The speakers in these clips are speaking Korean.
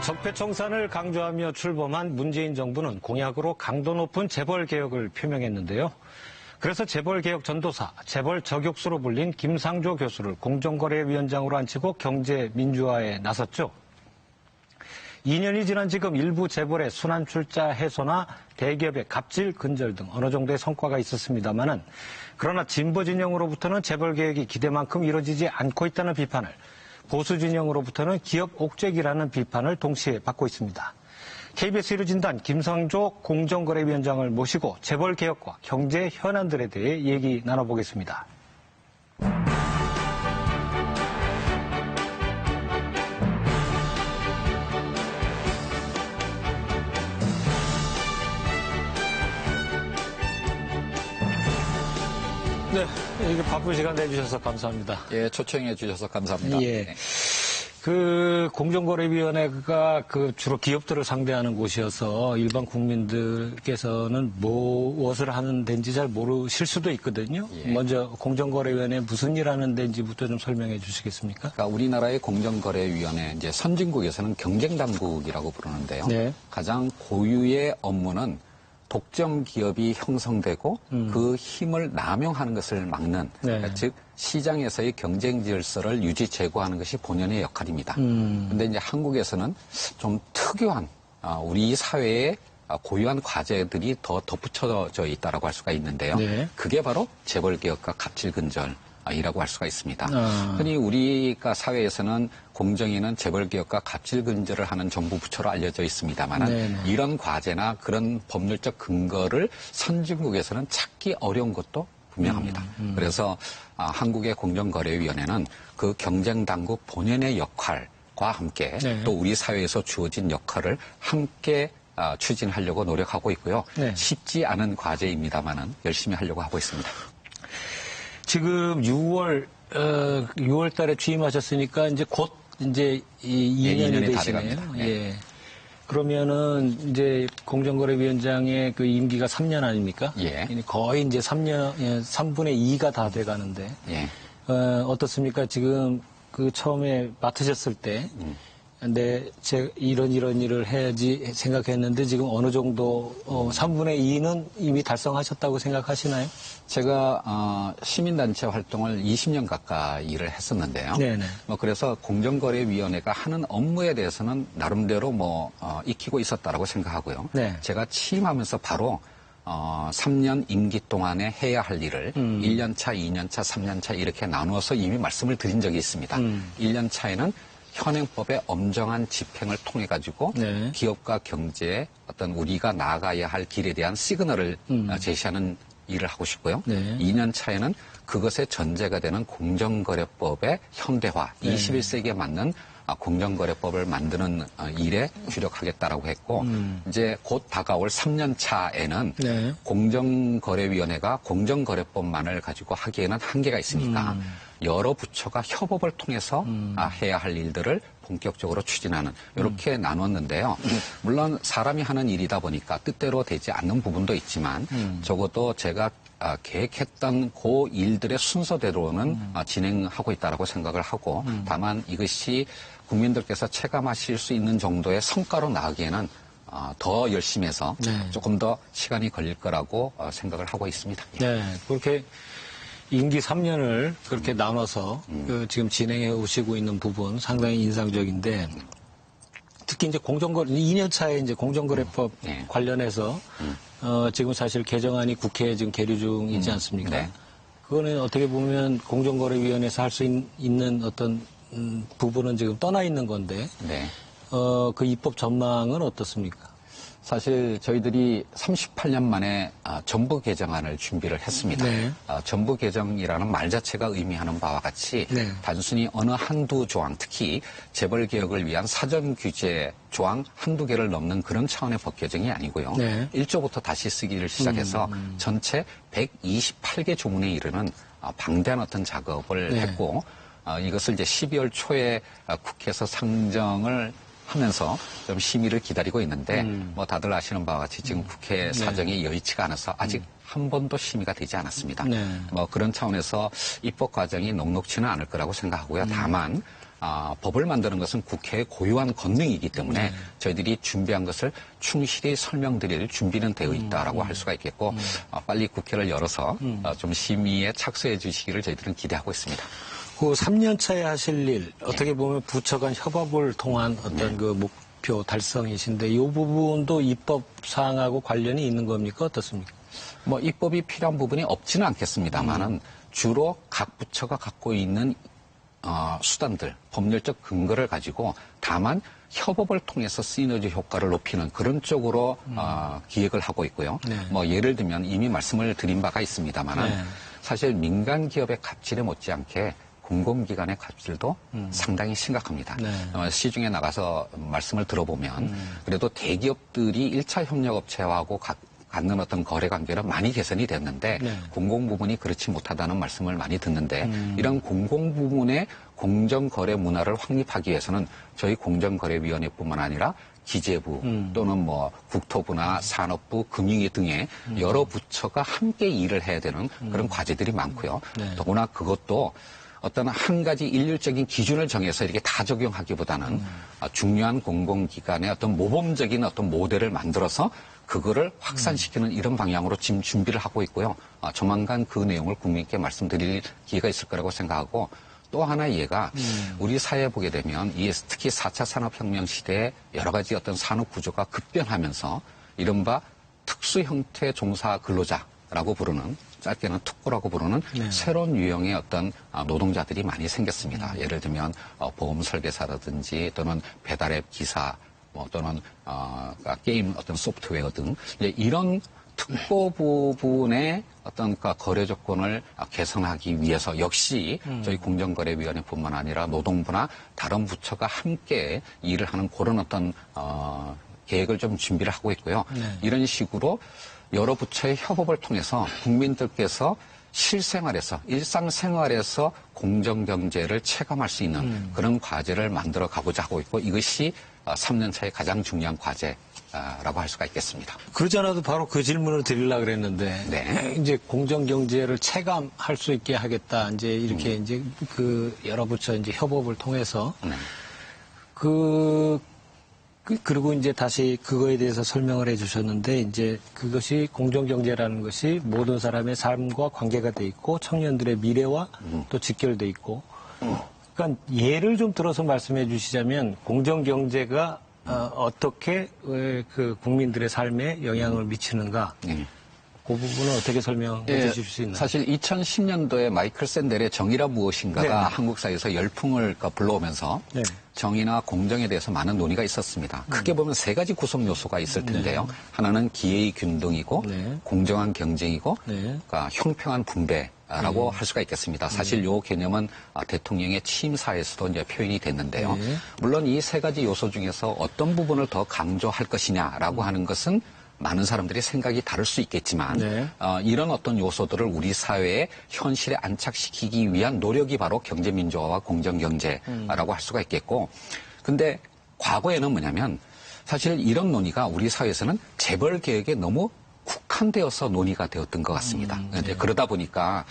적폐청산을 강조하며 출범한 문재인 정부는 공약으로 강도 높은 재벌개혁을 표명했는데요. 그래서 재벌개혁 전도사, 재벌저격수로 불린 김상조 교수를 공정거래위원장으로 앉히고 경제민주화에 나섰죠. 2년이 지난 지금 일부 재벌의 순환출자 해소나 대기업의 갑질 근절 등 어느 정도의 성과가 있었습니다마는 그러나 진보 진영으로부터는 재벌개혁이 기대만큼 이루어지지 않고 있다는 비판을, 보수 진영으로부터는 기업 옥죄기라는 비판을 동시에 받고 있습니다. KBS 1루 진단 김상조 공정거래위원장을 모시고 재벌개혁과 경제 현안들에 대해 얘기 나눠보겠습니다. 네, 이게 바쁜 시간 내주셔서 감사합니다. 예, 초청해 주셔서 감사합니다. 예. 공정거래위원회가 주로 기업들을 상대하는 곳이어서 일반 국민들께서는 무엇을 하는 데인지 잘 모르실 수도 있거든요. 예. 먼저 공정거래위원회 무슨 일 하는 데인지부터 좀 설명해 주시겠습니까? 그러니까 우리나라의 공정거래위원회, 이제 선진국에서는 경쟁당국이라고 부르는데요. 네. 가장 고유의 업무는 독점 기업이 형성되고 그 힘을 남용하는 것을 막는, 네. 그러니까 즉 시장에서의 경쟁 질서를 유지 제고하는 것이 본연의 역할입니다. 그런데 이제 한국에서는 좀 특유한 우리 사회의 고유한 과제들이 더 덧붙여져 있다라고 할 수가 있는데요. 네. 그게 바로 재벌개혁과 갑질근절이라고 할 수가 있습니다. 흔히 우리가 사회에서는 공정위는 재벌개혁과 갑질근절을 하는 정부 부처로 알려져 있습니다만 이런 과제나 그런 법률적 근거를 선진국에서는 찾기 어려운 것도 분명합니다. 그래서 한국의 공정거래위원회는 그 경쟁당국 본연의 역할과 함께 또 우리 사회에서 주어진 역할을 함께 추진하려고 노력하고 있고요. 쉽지 않은 과제입니다만은 열심히 하려고 하고 있습니다. 지금 6월 달에 취임하셨으니까 이제 곧 이제 2년이 되시네요. 네. 예. 그러면은 이제 공정거래위원장의 그 임기가 3년 아닙니까? 예. 거의 이제 3분의 2가 다 돼 가는데. 예. 어떻습니까? 지금 처음에 맡으셨을 때 이런 일을 해야지 생각했는데 지금 어느 정도 3분의 2는 이미 달성하셨다고 생각하시나요? 제가 시민단체 활동을 20년 가까이 일을 했었는데요. 네네. 그래서 공정거래위원회가 하는 업무에 대해서는 나름대로 익히고 있었다라고 생각하고요. 네. 제가 취임하면서 바로 3년 임기 동안에 해야 할 일을 1년차, 2년차, 3년차 이렇게 나누어서 이미 말씀을 드린 적이 있습니다. 1년 차에는 현행법의 엄정한 집행을 통해 가지고 기업과 경제에 어떤 우리가 나아가야 할 길에 대한 시그널을 제시하는 일을 하고 싶고요. 2년 차에는 그것의 전제가 되는 공정거래법의 현대화, 21세기에 맞는 공정거래법을 만드는 일에 주력하겠다라고 했고 이제 곧 다가올 3년 차에는 공정거래위원회가 공정거래법만을 가지고 하기에는 한계가 있으니까 여러 부처가 협업을 통해서 해야 할 일들을 본격적으로 추진하는 이렇게 나눴는데요. 물론 사람이 하는 일이다 보니까 뜻대로 되지 않는 부분도 있지만 적어도 제가 계획했던 그 일들의 순서대로는 진행하고 있다라고 생각을 하고 다만 이것이 국민들께서 체감하실 수 있는 정도의 성과로 나가기에는 더 열심히 해서 조금 더 시간이 걸릴 거라고 생각을 하고 있습니다. 네, 그렇게 임기 3년을 그렇게 나눠서 지금 진행해 오시고 있는 부분 상당히 인상적인데 특히 이제 2년 차에 이제 공정거래법 관련해서 지금 사실 개정안이 국회에 지금 계류 중이지 않습니까? 그거는 어떻게 보면 공정거래위원회에서 할 수 있는 어떤 부분은 지금 떠나 있는 건데 그 입법 전망은 어떻습니까? 사실 저희들이 38년 만에 정부 개정안을 준비를 했습니다. 정부 개정이라는 말 자체가 의미하는 바와 같이 단순히 어느 한두 조항, 특히 재벌 개혁을 위한 사전 규제 조항 한두 개를 넘는 그런 차원의 법 개정이 아니고요. 1조부터 다시 쓰기를 시작해서 전체 128개 조문에 이르는 방대한 어떤 작업을 했고 이것을 이제 12월 초에 국회에서 상정을 하면서 좀 심의를 기다리고 있는데 다들 아시는 바와 같이 지금 국회 사정이 여의치가 않아서 아직 한 번도 심의가 되지 않았습니다. 그런 차원에서 입법 과정이 녹록치는 않을 거라고 생각하고요. 다만 법을 만드는 것은 국회의 고유한 권능이기 때문에 저희들이 준비한 것을 충실히 설명드릴 준비는 되어 있다라고 할 수가 있겠고 빨리 국회를 열어서 좀 심의에 착수해 주시기를 저희들은 기대하고 있습니다. 그 3년 차에 하실 일 어떻게 보면 부처 간 협업을 통한 어떤 그 목표 달성이신데 이 부분도 입법 사항하고 관련이 있는 겁니까? 어떻습니까? 뭐 입법이 필요한 부분이 없지는 않겠습니다만은 주로 각 부처가 갖고 있는 수단들, 법률적 근거를 가지고 다만 협업을 통해서 시너지 효과를 높이는 그런 쪽으로 기획을 하고 있고요. 네. 뭐 예를 들면 이미 말씀을 드린 바가 있습니다만은 네. 사실 민간 기업의 갑질에 못지않게 공공기관의 갑질도 상당히 심각합니다. 네. 시중에 나가서 말씀을 들어보면 그래도 대기업들이 1차 협력업체하고 갖는 어떤 거래 관계는 많이 개선이 됐는데 네. 공공부문이 그렇지 못하다는 말씀을 많이 듣는데 이런 공공부문의 공정거래 문화를 확립하기 위해서는 저희 공정거래위원회뿐만 아니라 기재부 또는 뭐 국토부나 산업부, 금융위 등의 여러 부처가 함께 일을 해야 되는 그런 과제들이 많고요. 네. 더구나 그것도 어떤 한 가지 일률적인 기준을 정해서 이렇게 다 적용하기보다는 중요한 공공기관의 어떤 모범적인 어떤 모델을 만들어서 그거를 확산시키는 이런 방향으로 지금 준비를 하고 있고요. 조만간 그 내용을 국민께 말씀드릴 기회가 있을 거라고 생각하고 또 하나의 예가 우리 사회에 보게 되면 특히 4차 산업혁명 시대에 여러 가지 어떤 산업 구조가 급변하면서 이른바 특수 형태 종사 근로자라고 부르는 짧게는 특고라고 부르는 네. 새로운 유형의 어떤 노동자들이 많이 생겼습니다. 예를 들면 보험 설계사라든지 또는 배달앱 기사 또는 게임 어떤 소프트웨어 등 이런 특고 부분의 어떤 거래 조건을 개선하기 위해서 역시 저희 공정거래위원회뿐만 아니라 노동부나 다른 부처가 함께 일을 하는 그런 어떤 계획을 좀 준비를 하고 있고요. 네. 이런 식으로 여러 부처의 협업을 통해서 국민들께서 실생활에서 일상생활에서 공정경제를 체감할 수 있는 그런 과제를 만들어 가고자 하고 있고 이것이 3년 차의 가장 중요한 과제라고 할 수가 있겠습니다. 그러지 않아도 바로 그 질문을 드리려고 그랬는데 네. 이제 공정경제를 체감할 수 있게 하겠다. 이제 이렇게 이제 그 여러 부처 이제 협업을 통해서 네. 그리고 이제 다시 그거에 대해서 설명을 해 주셨는데 이제 그것이 공정경제라는 것이 모든 사람의 삶과 관계가 돼 있고 청년들의 미래와 또 직결돼 있고 그러니까 예를 좀 들어서 말씀해 주시자면 공정경제가 어떻게 그 국민들의 삶에 영향을 미치는가 그 부분은 어떻게 설명해 주실 수 있나요? 사실 2010년도에 마이클 샌델의 정의란 무엇인가가 네. 한국사회에서 열풍을 불러오면서 네. 정의나 공정에 대해서 많은 논의가 있었습니다. 크게 보면 세 가지 구성 요소가 있을 텐데요. 하나는 기회의 균등이고 네. 공정한 경쟁이고 네. 그러니까 형평한 분배라고 할 수가 있겠습니다. 사실 이 개념은 대통령의 취임사에서도 이제 표현이 됐는데요. 네. 물론 이 세 가지 요소 중에서 어떤 부분을 더 강조할 것이냐라고 하는 것은 많은 사람들이 생각이 다를 수 있겠지만 네. 이런 어떤 요소들을 우리 사회에 현실에 안착시키기 위한 노력이 바로 경제민주화와 공정경제라고 할 수가 있겠고 근데 과거에는 뭐냐면 사실 이런 논의가 우리 사회에서는 재벌개혁에 너무 국한되어서 논의가 되었던 것 같습니다. 네. 그러다 보니까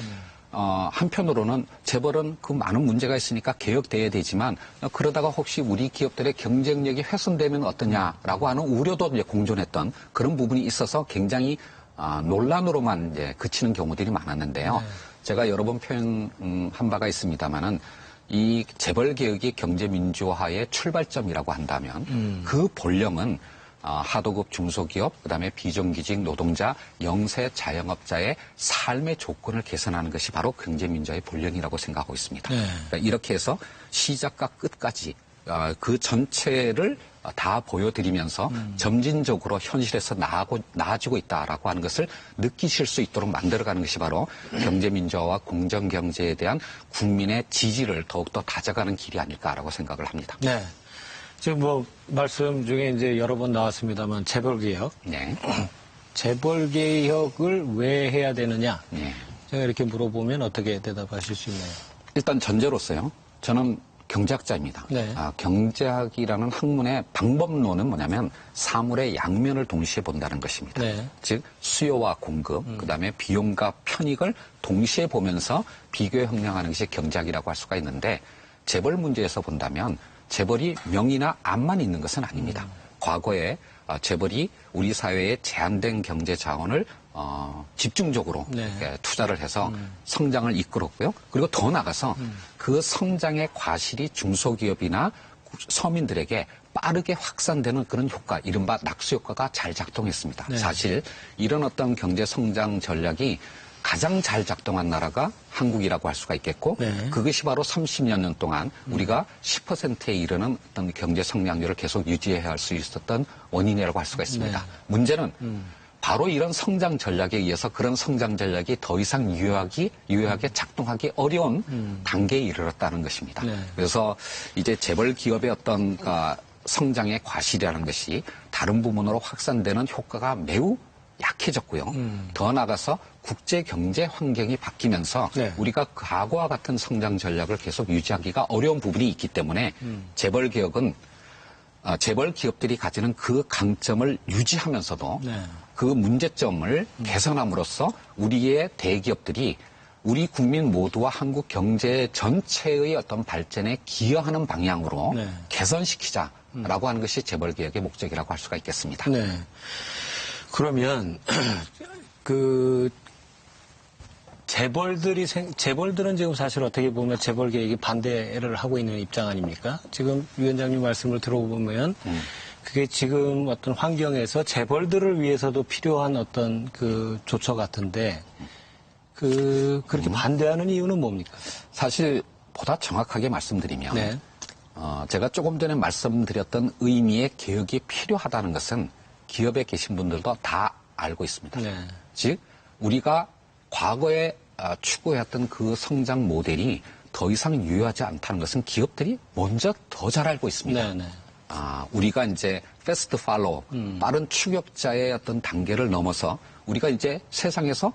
한편으로는 재벌은 그 많은 문제가 있으니까 개혁돼야 되지만 그러다가 혹시 우리 기업들의 경쟁력이 훼손되면 어떠냐라고 하는 우려도 이제 공존했던 그런 부분이 있어서 굉장히 논란으로만 이제 그치는 경우들이 많았는데요. 네. 제가 여러 번 표현한 바가 있습니다만은 이 재벌 개혁이 경제 민주화의 출발점이라고 한다면 그 본령은 하도급 중소기업, 그다음에 비정규직 노동자, 영세 자영업자의 삶의 조건을 개선하는 것이 바로 경제민주화의 본령이라고 생각하고 있습니다. 네. 그러니까 이렇게 해서 시작과 끝까지 그 전체를 다 보여드리면서 점진적으로 현실에서 나아지고 있다라고 하는 것을 느끼실 수 있도록 만들어가는 것이 바로 경제민주화와 공정경제에 대한 국민의 지지를 더욱더 다져가는 길이 아닐까라고 생각을 합니다. 네. 지금 뭐 말씀 중에 이제 여러 번 나왔습니다만 재벌개혁. 네. 재벌개혁을 왜 해야 되느냐. 네. 제가 이렇게 물어보면 어떻게 대답하실 수 있나요? 일단 전제로서요. 저는 경제학자입니다. 네. 경제학이라는 학문의 방법론은 뭐냐면 사물의 양면을 동시에 본다는 것입니다. 네. 즉 수요와 공급, 그다음에 비용과 편익을 동시에 보면서 비교에衡量하는 것이 경제학이라고 할 수가 있는데 재벌 문제에서 본다면 재벌이 명의나 암만 있는 것은 아닙니다. 과거에 재벌이 우리 사회의 제한된 경제 자원을 집중적으로 네. 투자를 해서 성장을 이끌었고요. 그리고 더 나아가서 그 성장의 과실이 중소기업이나 서민들에게 빠르게 확산되는 그런 효과, 이른바 낙수 효과가 잘 작동했습니다. 네. 사실 이런 어떤 경제 성장 전략이 가장 잘 작동한 나라가 한국이라고 할 수가 있겠고 네. 그것이 바로 30여 년 동안 우리가 10%에 이르는 어떤 경제 성장률을 계속 유지해야 할 수 있었던 원인이라고 할 수가 있습니다. 네. 문제는 바로 이런 성장 전략에 의해서 그런 성장 전략이 더 이상 유효하게 작동하기 어려운 단계에 이르렀다는 것입니다. 네. 그래서 이제 재벌 기업의 어떤 성장의 과실이라는 것이 다른 부문으로 확산되는 효과가 매우 약해졌고요. 더 나아가서 국제 경제 환경이 바뀌면서 네. 우리가 과거와 같은 성장 전략을 계속 유지하기가 어려운 부분이 있기 때문에 재벌 기업들이 가지는 그 강점을 유지하면서도 네. 그 문제점을 개선함으로써 우리의 대기업들이 우리 국민 모두와 한국 경제 전체의 어떤 발전에 기여하는 방향으로 네. 개선시키자라고 하는 것이 재벌 개혁의 목적이라고 할 수가 있겠습니다. 네. 그러면 재벌들은 지금 사실 어떻게 보면 재벌 계획에 반대를 하고 있는 입장 아닙니까? 지금 위원장님 말씀을 들어보면 그게 지금 어떤 환경에서 재벌들을 위해서도 필요한 어떤 그 조처 같은데 그렇게 반대하는 이유는 뭡니까? 사실 보다 정확하게 말씀드리면 네. 제가 조금 전에 말씀드렸던 의미의 개혁이 필요하다는 것은 기업에 계신 분들도 다 알고 있습니다. 네. 즉 우리가 과거에 추구했던 그 성장 모델이 더 이상 유효하지 않다는 것은 기업들이 먼저 더 잘 알고 있습니다. 네, 네. 우리가 이제 패스트 팔로우, 빠른 추격자의 어떤 단계를 넘어서 우리가 이제 세상에서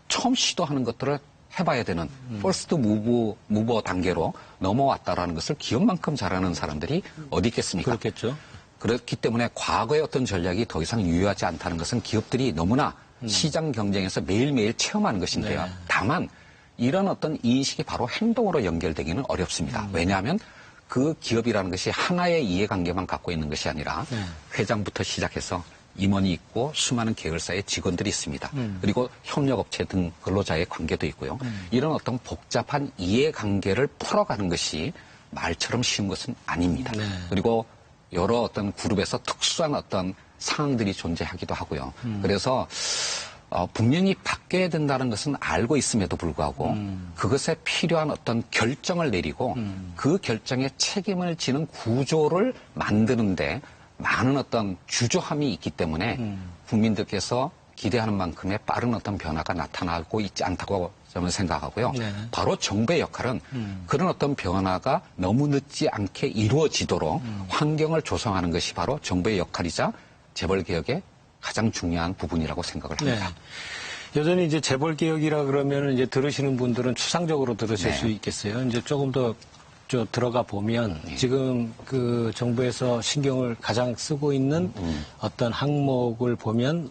처음 시도하는 것들을 해봐야 되는 퍼스트 무버 단계로 넘어왔다라는 것을 기업만큼 잘하는 사람들이 어디 있겠습니까? 그렇겠죠. 그렇기 때문에 과거의 어떤 전략이 더 이상 유효하지 않다는 것은 기업들이 너무나 시장 경쟁에서 매일매일 체험하는 것인데요. 네. 다만 이런 어떤 인식이 바로 행동으로 연결되기는 어렵습니다. 왜냐하면 그 기업이라는 것이 하나의 이해관계만 갖고 있는 것이 아니라 네. 회장부터 시작해서 임원이 있고 수많은 계열사의 직원들이 있습니다. 그리고 협력업체 등 근로자의 관계도 있고요. 이런 어떤 복잡한 이해관계를 풀어가는 것이 말처럼 쉬운 것은 아닙니다. 네. 그리고 여러 어떤 그룹에서 특수한 어떤 상황들이 존재하기도 하고요. 그래서 분명히 바뀌어야 된다는 것은 알고 있음에도 불구하고 그것에 필요한 어떤 결정을 내리고 그 결정에 책임을 지는 구조를 만드는데 많은 어떤 주저함이 있기 때문에 국민들께서 기대하는 만큼의 빠른 어떤 변화가 나타나고 있지 않다고 저는 생각하고요. 네. 바로 정부의 역할은 그런 어떤 변화가 너무 늦지 않게 이루어지도록 환경을 조성하는 것이 바로 정부의 역할이자 재벌 개혁의 가장 중요한 부분이라고 생각을 합니다. 네. 여전히 이제 재벌 개혁이라 그러면 이제 들으시는 분들은 추상적으로 들으실 네. 수 있겠어요. 이제 조금 더 들어가 보면 지금 그 정부에서 신경을 가장 쓰고 있는 어떤 항목을 보면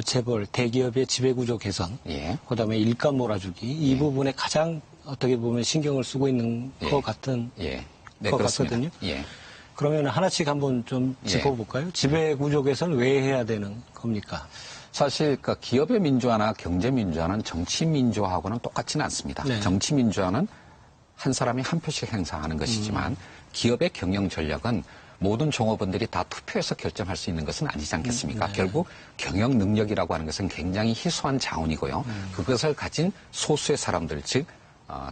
재벌, 대기업의 지배구조 개선, 예. 그다음에 일감 몰아주기 이 부분에 가장 어떻게 보면 신경을 쓰고 있는 것 같은 네, 것 그렇습니다. 같거든요. 예. 그러면 하나씩 한번 좀 짚어볼까요? 지배구조 개선 왜 해야 되는 겁니까? 사실 기업의 민주화나 경제 민주화는 정치 민주화하고는 똑같지는 않습니다. 네. 정치 민주화는 한 사람이 한 표씩 행사하는 것이지만 기업의 경영 전략은 모든 종업원들이 다 투표해서 결정할 수 있는 것은 아니지 않겠습니까? 네. 결국 경영 능력이라고 하는 것은 굉장히 희소한 자원이고요. 그것을 가진 소수의 사람들, 즉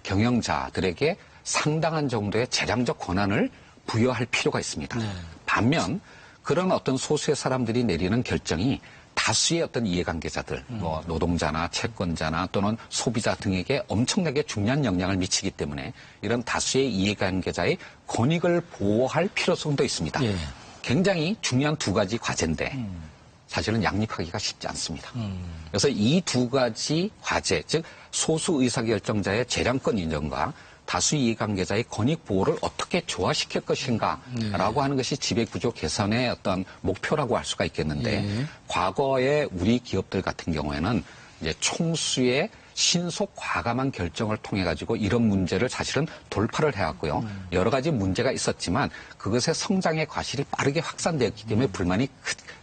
경영자들에게 상당한 정도의 재량적 권한을 부여할 필요가 있습니다. 네. 반면 그런 어떤 소수의 사람들이 내리는 결정이 다수의 어떤 이해관계자들, 뭐 노동자나 채권자나 또는 소비자 등에게 엄청나게 중요한 영향을 미치기 때문에 이런 다수의 이해관계자의 권익을 보호할 필요성도 있습니다. 예. 굉장히 중요한 두 가지 과제인데 사실은 양립하기가 쉽지 않습니다. 그래서 이 두 가지 과제, 즉 소수 의사결정자의 재량권 인정과 다수 이해관계자의 권익 보호를 어떻게 조화시킬 것인가라고 하는 것이 지배구조 개선의 어떤 목표라고 할 수가 있겠는데 과거에 우리 기업들 같은 경우에는 이제 총수의 신속 과감한 결정을 통해 가지고 이런 문제를 사실은 돌파를 해왔고요. 여러 가지 문제가 있었지만 그것의 성장의 과실이 빠르게 확산되었기 때문에 불만이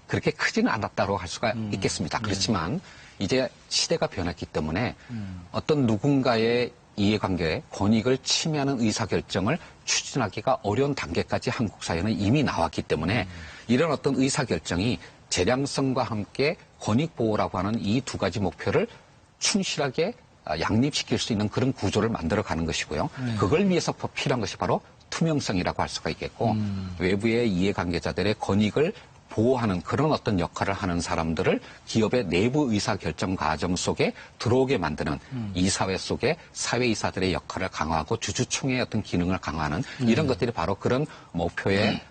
그렇게 크지는 않았다고 할 수가 있겠습니다. 그렇지만 이제 시대가 변했기 때문에 어떤 누군가의 이해관계에 권익을 침해하는 의사결정을 추진하기가 어려운 단계까지 한국 사회는 이미 나왔기 때문에 이런 어떤 의사결정이 재량성과 함께 권익보호라고 하는 이 두 가지 목표를 충실하게 양립시킬 수 있는 그런 구조를 만들어가는 것이고요. 그걸 위해서 필요한 것이 바로 투명성이라고 할 수가 있겠고 외부의 이해관계자들의 권익을 보호하는 그런 어떤 역할을 하는 사람들을 기업의 내부 의사결정 과정 속에 들어오게 만드는 이사회 속에 사회이사들의 역할을 강화하고 주주총회의 어떤 기능을 강화하는 이런 것들이 바로 그런 목표에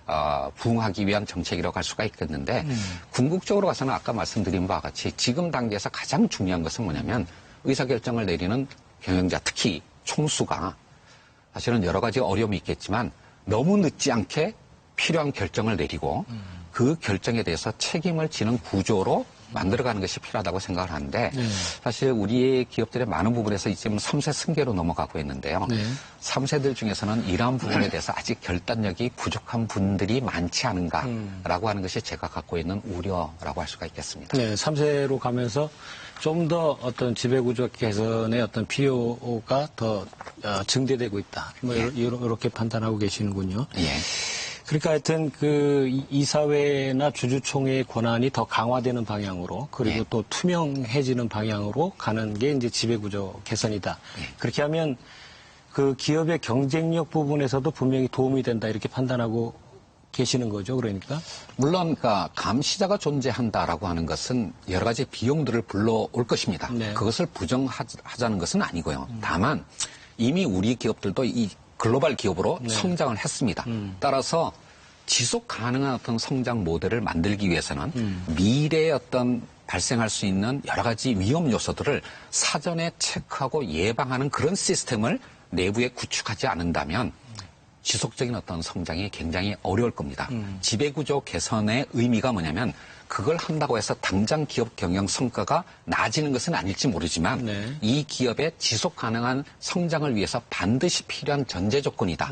부응하기 위한 정책이라고 할 수가 있겠는데 궁극적으로 가서는 아까 말씀드린 바와 같이 지금 단계에서 가장 중요한 것은 뭐냐면 의사결정을 내리는 경영자 특히 총수가 사실은 여러 가지 어려움이 있겠지만 너무 늦지 않게 필요한 결정을 내리고 그 결정에 대해서 책임을 지는 구조로 만들어가는 것이 필요하다고 생각을 하는데 사실 우리의 기업들의 많은 부분에서 지금 3세 승계로 넘어가고 있는데요. 3세들 중에서는 이러한 부분에 대해서 아직 결단력이 부족한 분들이 많지 않은가라고 하는 것이 제가 갖고 있는 우려라고 할 수가 있겠습니다. 네, 3세로 가면서 좀 더 어떤 지배구조 개선의 어떤 필요가 더 증대되고 있다. 뭐 이렇게 판단하고 계시는군요. 예. 그러니까 하여튼 그 이사회나 주주총회의 권한이 더 강화되는 방향으로 그리고 또 투명해지는 방향으로 가는 게 이제 지배구조 개선이다. 그렇게 하면 그 기업의 경쟁력 부분에서도 분명히 도움이 된다 이렇게 판단하고 계시는 거죠. 그러니까 물론 감시자가 존재한다라고 하는 것은 여러 가지 비용들을 불러올 것입니다. 그것을 부정하자는 것은 아니고요. 다만 이미 우리 기업들도 이 글로벌 기업으로 성장을 했습니다. 따라서 지속 가능한 어떤 성장 모델을 만들기 위해서는 미래에 어떤 발생할 수 있는 여러 가지 위험 요소들을 사전에 체크하고 예방하는 그런 시스템을 내부에 구축하지 않는다면 지속적인 어떤 성장이 굉장히 어려울 겁니다. 지배구조 개선의 의미가 뭐냐면 그걸 한다고 해서 당장 기업 경영 성과가 나아지는 것은 아닐지 모르지만 이 기업의 지속 가능한 성장을 위해서 반드시 필요한 전제 조건이다.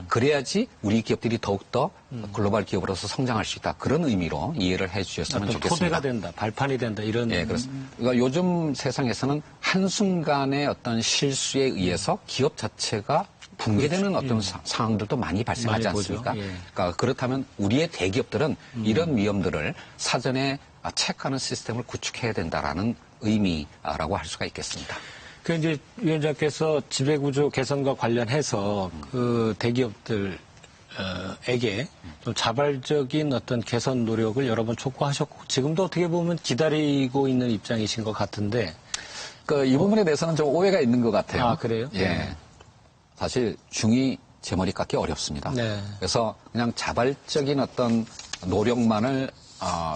그래야지 우리 기업들이 더욱더 글로벌 기업으로서 성장할 수 있다. 그런 의미로 이해를 해 주셨으면 좋겠습니다. 토대가 된다. 발판이 된다. 이런. 네, 그렇습니다. 그러니까 요즘 세상에서는 한순간의 어떤 실수에 의해서 기업 자체가 붕괴되는 어떤 상황들도 많이 발생하지 않습니까? 그러니까 그렇다면 우리의 대기업들은 이런 위험들을 사전에 체크하는 시스템을 구축해야 된다라는 의미라고 할 수가 있겠습니다. 그 이제 위원장께서 지배구조 개선과 관련해서 그 대기업들 에게 좀 자발적인 어떤 개선 노력을 여러 번 촉구하셨고 지금도 어떻게 보면 기다리고 있는 입장이신 것 같은데 이 부분에 대해서는 좀 오해가 있는 것 같아요. 아, 그래요? 예. 사실 중이 제 머리 깎기 어렵습니다. 그래서 그냥 자발적인 어떤 노력만을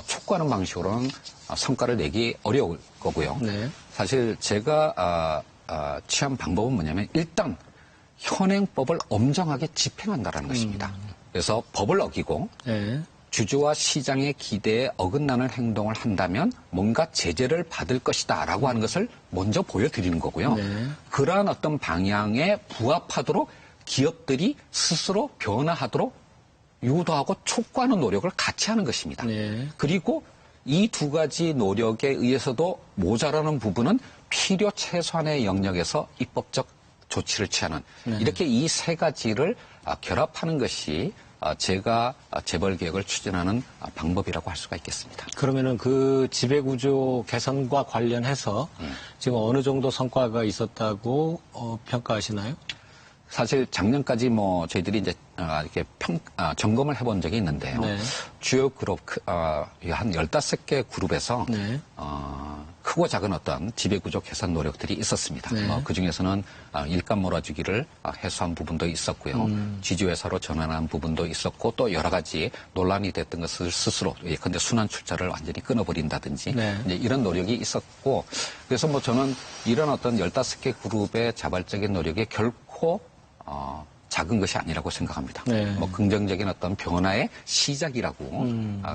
촉구하는 방식으로는 성과를 내기 어려울 거고요. 사실 제가 취한 방법은 뭐냐면 일단 현행법을 엄정하게 집행한다는 것입니다. 그래서 법을 어기고 주주와 시장의 기대에 어긋나는 행동을 한다면 뭔가 제재를 받을 것이다 라고 하는 것을 먼저 보여드리는 거고요. 그러한 어떤 방향에 부합하도록 기업들이 스스로 변화하도록 유도하고 촉구하는 노력을 같이 하는 것입니다. 그리고 이 두 가지 노력에 의해서도 모자라는 부분은 필요 최소한의 영역에서 입법적 조치를 취하는 이렇게 이 세 가지를 결합하는 것이 제가 재벌 개혁을 추진하는 방법이라고 할 수가 있겠습니다. 그러면은 그 지배구조 개선과 관련해서 지금 어느 정도 성과가 있었다고 평가하시나요? 사실 작년까지 저희들이 이제 이렇게 점검을 해본 적이 있는데요. 주요 그룹 한 15개 그룹에서 크고 작은 어떤 지배구조 개선 노력들이 있었습니다. 그 중에서는 일감 몰아주기를 해소한 부분도 있었고요. 지주회사로 전환한 부분도 있었고 또 여러 가지 논란이 됐던 것을 스스로 예컨대 순환 출자를 완전히 끊어버린다든지 이제 이런 노력이 있었고 그래서 저는 이런 어떤 15개 그룹의 자발적인 노력이 결코 작은 것이 아니라고 생각합니다. 긍정적인 어떤 변화의 시작이라고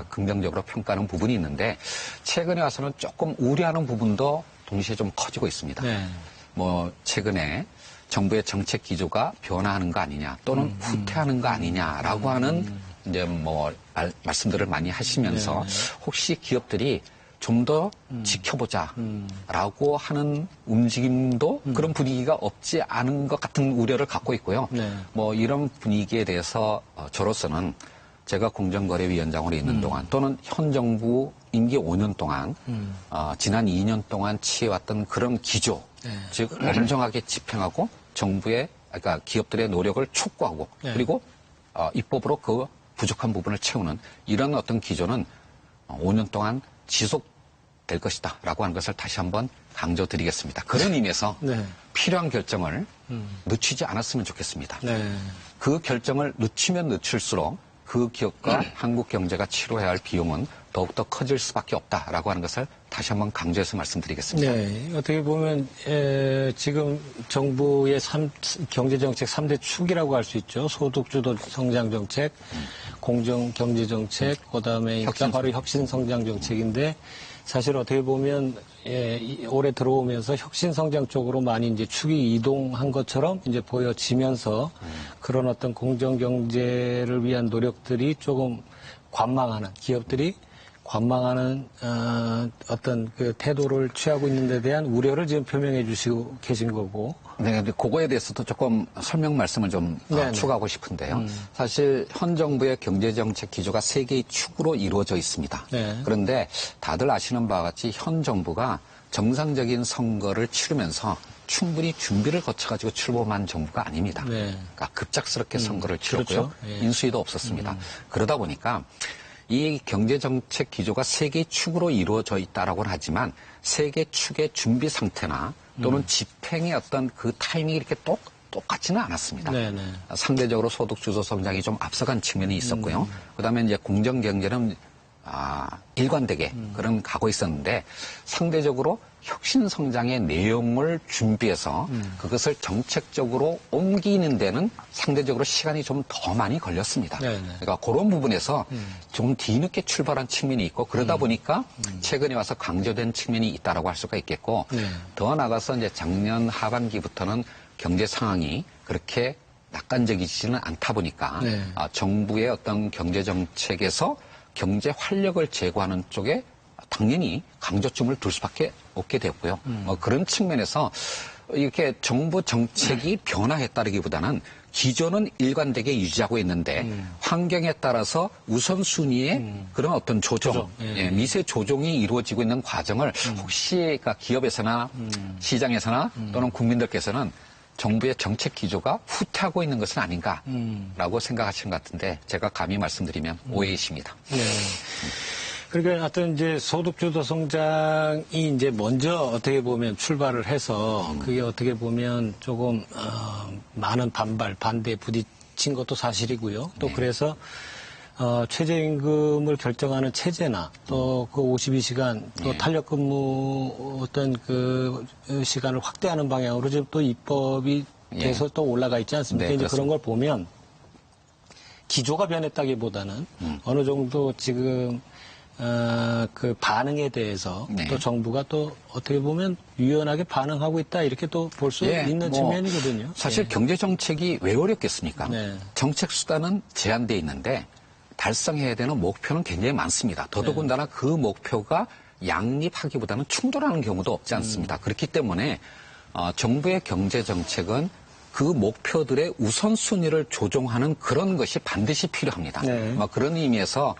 긍정적으로 평가하는 부분이 있는데 최근에 와서는 조금 우려하는 부분도 동시에 좀 커지고 있습니다. 네. 뭐 최근에 정부의 정책 기조가 변화하는 거 아니냐 또는 후퇴하는 거 아니냐라고 하는 이제 뭐 말씀들을 많이 하시면서 혹시 기업들이 좀 더 지켜보자라고 하는 움직임도 그런 분위기가 없지 않은 것 같은 우려를 갖고 있고요. 네. 뭐 이런 분위기에 대해서 저로서는 제가 공정거래위원장으로 있는 동안 또는 현 정부 임기 5년 동안 지난 2년 동안 취해왔던 그런 기조, 즉 엄정하게 집행하고 정부의 그러니까 기업들의 노력을 촉구하고 그리고 입법으로 그 부족한 부분을 채우는 이런 어떤 기조는 5년 동안 지속될 것이다라고 하는 것을 다시 한번 강조드리겠습니다. 그런 의미에서 필요한 결정을 늦추지 않았으면 좋겠습니다. 그 결정을 늦추면 늦출수록 그 기업과 한국 경제가 치러야 할 비용은 더욱더 커질 수밖에 없다라고 하는 것을 다시 한번 강조해서 말씀드리겠습니다. 네, 어떻게 보면 지금 정부의 경제정책 3대 축이라고 할 수 있죠. 소득주도 성장정책, 공정경제정책, 그다음에 바로 혁신성장정책인데 사실 어떻게 보면 올해 들어오면서 혁신성장 쪽으로 많이 이제 축이 이동한 것처럼 이제 보여지면서 그런 어떤 공정경제를 위한 노력들이 조금 관망하는 기업들이 관망하는 어떤 그 태도를 취하고 있는 데 대한 우려를 지금 표명해 주시고 계신 거고. 네, 근데 그거에 대해서도 조금 설명 말씀을 좀 추가하고 싶은데요. 사실 현 정부의 경제정책 기조가 세 개의 축으로 이루어져 있습니다. 그런데 다들 아시는 바와 같이 현 정부가 정상적인 선거를 치르면서 충분히 준비를 거쳐가지고 출범한 정부가 아닙니다. 그러니까 급작스럽게 선거를 치렀고요. 그렇죠. 인수위도 없었습니다. 그러다 보니까 이 경제정책 기조가 세 개의 축으로 이루어져 있다라고는 하지만 세 개 축의 준비 상태나 또는 집행의 어떤 그 타이밍이 이렇게 똑같지는 않았습니다. 상대적으로 소득주도 성장이 좀 앞서간 측면이 있었고요. 그다음에 이제 공정경제는 일관되게 그런 가고 있었는데 상대적으로 혁신성장의 내용을 준비해서 그것을 정책적으로 옮기는 데는 상대적으로 시간이 좀 더 많이 걸렸습니다. 그러니까 그런 부분에서 좀 뒤늦게 출발한 측면이 있고 그러다 보니까 최근에 와서 강조된 측면이 있다라고 할 수가 있겠고 더 나아가서 이제 작년 하반기부터는 경제 상황이 그렇게 낙관적이지는 않다 보니까 정부의 어떤 경제 정책에서 경제 활력을 제고하는 쪽에 당연히 강조점을 둘 수밖에 없게 되었고요. 그런 측면에서 이렇게 정부 정책이 변화했다기보다는 기조는 일관되게 유지하고 있는데 환경에 따라서 우선순위의 그런 어떤 조정, 미세 조정이 이루어지고 있는 과정을 혹시 그러니까 기업에서나 시장에서나 또는 국민들께서는 정부의 정책 기조가 후퇴하고 있는 것은 아닌가라고 생각하시는 것 같은데 제가 감히 말씀드리면 오해이십니다. 그러니까 하여튼 이제 소득주도 성장이 이제 먼저 어떻게 보면 출발을 해서 그게 어떻게 보면 조금 많은 반대에 부딪힌 것도 사실이고요. 또 그래서 최저임금을 결정하는 체제나 또 그 52시간 또 탄력근무 어떤 그 시간을 확대하는 방향으로 지금 또 입법이 돼서 또 올라가 있지 않습니까? 이제 그런 걸 보면 기조가 변했다기보다는 어느 정도 지금 그 반응에 대해서 또 정부가 또 어떻게 보면 유연하게 반응하고 있다 이렇게 또 볼 수 있는 측면이거든요. 사실 경제 정책이 왜 어렵겠습니까? 정책 수단은 제한돼 있는데 달성해야 되는 목표는 굉장히 많습니다. 더더군다나 그 목표가 양립하기보다는 충돌하는 경우도 없지 않습니다. 그렇기 때문에 정부의 경제 정책은 그 목표들의 우선순위를 조정하는 그런 것이 반드시 필요합니다. 그런 의미에서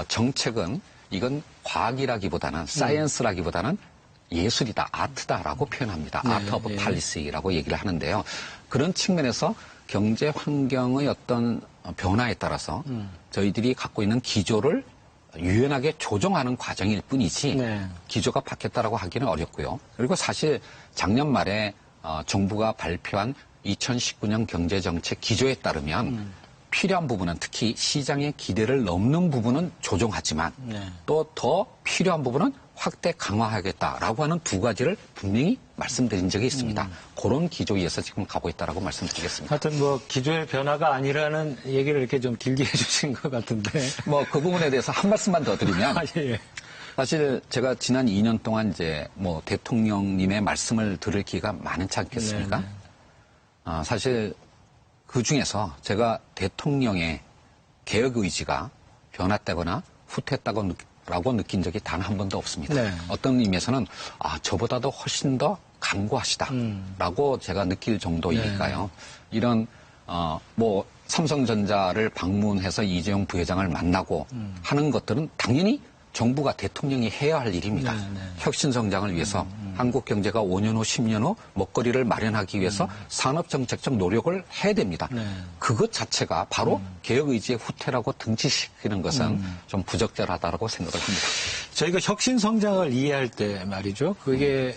정책은 이건 과학이라기보다는 사이언스라기보다는 예술이다, 아트다라고 표현합니다. 아트 오브 팔리시라고 얘기를 하는데요. 그런 측면에서 경제 환경의 어떤 변화에 따라서 저희들이 갖고 있는 기조를 유연하게 조정하는 과정일 뿐이지 기조가 바뀌었다라고 하기는 어렵고요. 그리고 사실 작년 말에 정부가 발표한 2019년 경제정책 기조에 따르면 필요한 부분은 특히 시장의 기대를 넘는 부분은 조정하지만 또 더 필요한 부분은 확대 강화하겠다라고 하는 두 가지를 분명히 말씀드린 적이 있습니다. 그런 기조에서 지금 가고 있다라고 말씀드리겠습니다. 하여튼 뭐 기조의 변화가 아니라는 얘기를 이렇게 좀 길게 해주신 것 같은데. 그 부분에 대해서 한 말씀만 더 드리면 사실 제가 지난 2년 동안 이제 뭐 대통령님의 말씀을 들을 기회가 많지 않겠습니까? 사실 그 중에서 제가 대통령의 개혁 의지가 변화되거나 후퇴했다고 느낀 적이 단 한 번도 없습니다. 네. 어떤 의미에서는 저보다도 훨씬 더 강구하시다라고 제가 느낄 정도이니까요. 이런 뭐 삼성전자를 방문해서 이재용 부회장을 만나고 하는 것들은 당연히 정부가 대통령이 해야 할 일입니다. 혁신 성장을 위해서 한국 경제가 5년 후, 10년 후 먹거리를 마련하기 위해서 산업정책적 노력을 해야 됩니다. 그것 자체가 바로 개혁 의지의 후퇴라고 등치시키는 것은 좀 부적절하다고 생각을 합니다. 저희가 혁신 성장을 이해할 때 말이죠. 그게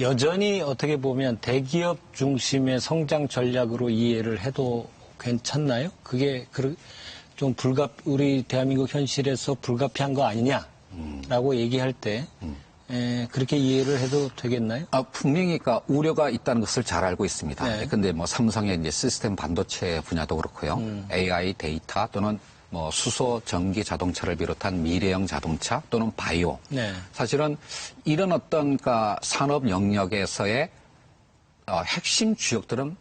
여전히 어떻게 보면 대기업 중심의 성장 전략으로 이해를 해도 괜찮나요? 그게 좀 우리 대한민국 현실에서 불가피한 거 아니냐라고 얘기할 때 그렇게 이해를 해도 되겠나요? 분명히 그러니까 우려가 있다는 것을 잘 알고 있습니다. 근데 뭐 삼성의 이제 시스템 반도체 분야도 그렇고요. AI 데이터 또는 뭐 수소 전기 자동차를 비롯한 미래형 자동차 또는 바이오. 사실은 이런 어떤 그러니까 산업 영역에서의 핵심 주역들은